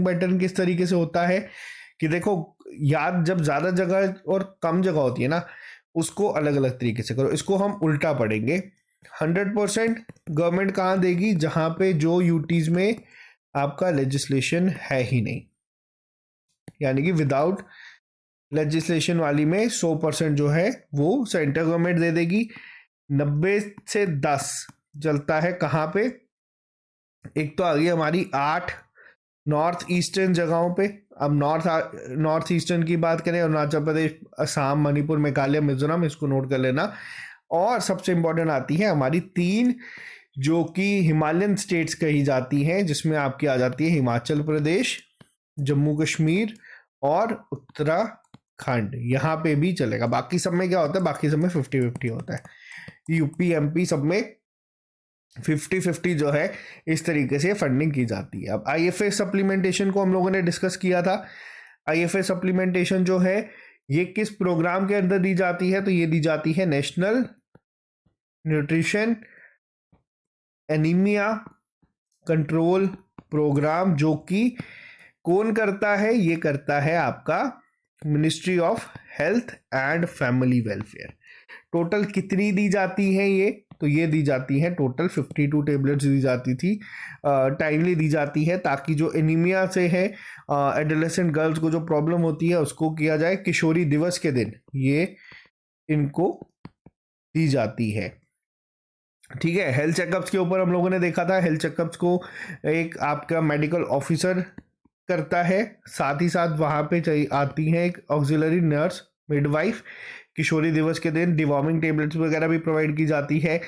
पैटर्न किस तरीके से होता है कि देखो, याद जब ज़्यादा जगह और कम जगह होती है ना, उसको अलग अलग तरीके से करो। इसको हम उल्टा पढ़ेंगे। 100% गवर्नमेंट कहाँ देगी, जहाँ पे जो यूटीज में आपका लेजिस्लेशन है ही नहीं, यानी कि विदाउट लेजिस्लेशन वाली में 100% जो है वो सेंट्रल गवर्नमेंट दे देगी। 90 से 10 चलता है कहाँ पे, एक तो आ गई हमारी 8 नॉर्थ ईस्टर्न जगहों पे। अब नॉर्थ ईस्टर्न की बात करें, अरुणाचल प्रदेश, असम, मणिपुर, मेघालय, मिजोरम, इसको नोट कर लेना। और सबसे इंपॉर्टेंट आती है हमारी 3 जो कि हिमालयन स्टेट्स कही जाती हैं, जिसमें आपकी आ जाती है हिमाचल प्रदेश, जम्मू कश्मीर और उत्तराखंड। यहाँ पे भी चलेगा। बाकी सब में क्या होता है, बाकी सब में 50-50 होता है। यूपी MP सब में 50-50 जो है इस तरीके से फंडिंग की जाती है। अब IFA सप्लीमेंटेशन को हम लोगों ने डिस्कस किया था। IFA सप्लीमेंटेशन जो है ये किस प्रोग्राम के अंदर दी जाती है, तो ये दी जाती है national nutrition anaemia control programme, जो कि कौन करता है, ये करता है आपका ministry of health and family welfare. Total कितनी दी जाती है ये, तो ये दी जाती है टोटल 52 टेबलेट्स दी जाती थी, टाइमली दी जाती है, ताकि जो एनीमिया से है एडोलेसेंट गर्ल्स को जो प्रॉब्लम होती है उसको किया जाए। किशोरी दिवस के दिन ये इनको दी जाती है। ठीक है। हेल्थ चेकअप्स के ऊपर हम लोगों ने देखा था, हेल्थ चेकअप्स को एक आपका मेडिकल ऑफिसर करता है, साथ ही साथ वहाँ पे आती है एक ऑक्सिलरी नर्स, मिडवाइफ। किशोरी दिवस के दिन डिवॉर्मिंग टेबलेट्स वगैरह भी प्रोवाइड की जाती है।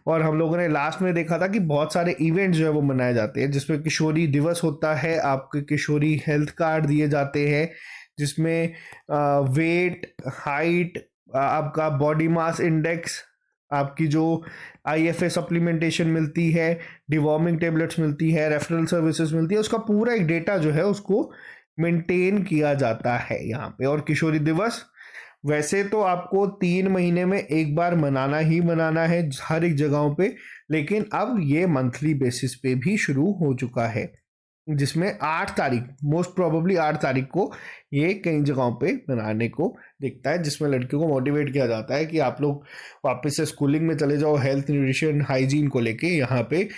और हम लोगों ने लास्ट में देखा था कि बहुत सारे इवेंट्स जो है वो मनाए जाते हैं, जिसमें किशोरी दिवस होता है, आपके किशोरी हेल्थ कार्ड दिए जाते हैं, जिसमें वेट, हाइट, आपका बॉडी मास इंडेक्स, आपकी जो IFA सप्लीमेंटेशन मिलती है, डिवॉर्मिंग टेबलेट्स मिलती है, रेफरल सर्विसेज मिलती है, उसका पूरा एक डेटा जो है उसको मेंटेन किया जाता है यहाँ पे। और किशोरी दिवस वैसे तो आपको 3 महीने में एक बार मनाना ही मनाना है हर एक जगहों पे, लेकिन अब ये मंथली बेसिस पे भी शुरू हो चुका है, जिसमें 8 तारीख, मोस्ट प्रोबेबली 8 तारीख को ये कई जगहों पे मनाने को दिखता है, जिसमें लड़कियों को मोटिवेट किया जाता है कि आप लोग वापस से स्कूलिंग में चले जाओ। हेल्थ, न्यूट्रिशन, हाइजीन को लेके यहाँ पे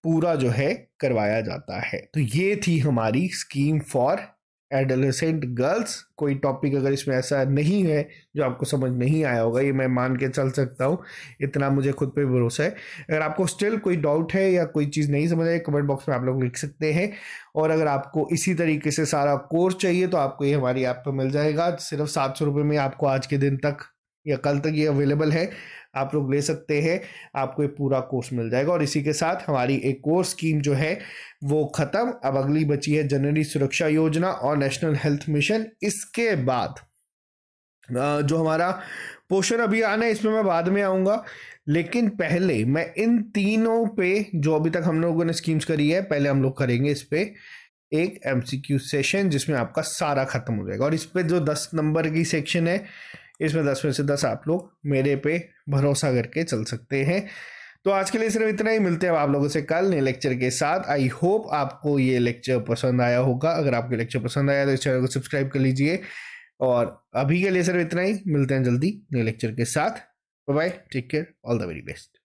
पूरा जो है करवाया जाता है। तो ये थी हमारी स्कीम फॉर एडोलेसेंट गर्ल्स। कोई टॉपिक अगर इसमें ऐसा नहीं है जो आपको समझ नहीं आया होगा, ये मैं मान के चल सकता हूँ, इतना मुझे खुद पे भरोसा है। अगर आपको स्टिल कोई डाउट है या कोई चीज़ नहीं समझ आई, कमेंट बॉक्स में आप लोग लिख सकते हैं। और अगर आपको इसी तरीके से सारा कोर्स चाहिए तो आपको ये हमारी ऐप पर मिल जाएगा। सिर्फ 700 रुपये में आपको आज के दिन तक या कल तक ये अवेलेबल है, आप लोग ले सकते हैं, आपको ये पूरा कोर्स मिल जाएगा। और इसी के साथ हमारी एक कोर्स स्कीम जो है वो ख़त्म, अब अगली बची है जननी सुरक्षा योजना और नेशनल हेल्थ मिशन। इसके बाद जो हमारा पोषण अभियान है, इसमें मैं बाद में आऊँगा, लेकिन पहले मैं इन तीनों पे जो अभी तक हम लोगों ने स्कीम्स करी है, पहले हम लोग करेंगे इस पे एक MCQ सेशन, जिसमें आपका सारा खत्म हो जाएगा। और इस पे जो 10 नंबर की सेक्शन है, इसमें 10 में से 10 आप लोग मेरे पे भरोसा करके चल सकते हैं। तो आज के लिए सिर्फ इतना ही, मिलते हैं आप लोगों से कल नए लेक्चर के साथ। आई होप आपको ये लेक्चर पसंद आया होगा। अगर आपको लेक्चर पसंद आया तो इस चैनल को सब्सक्राइब कर लीजिए। और अभी के लिए सिर्फ इतना ही, मिलते हैं जल्दी नए लेक्चर के साथ। Bye bye, take care, all the very best.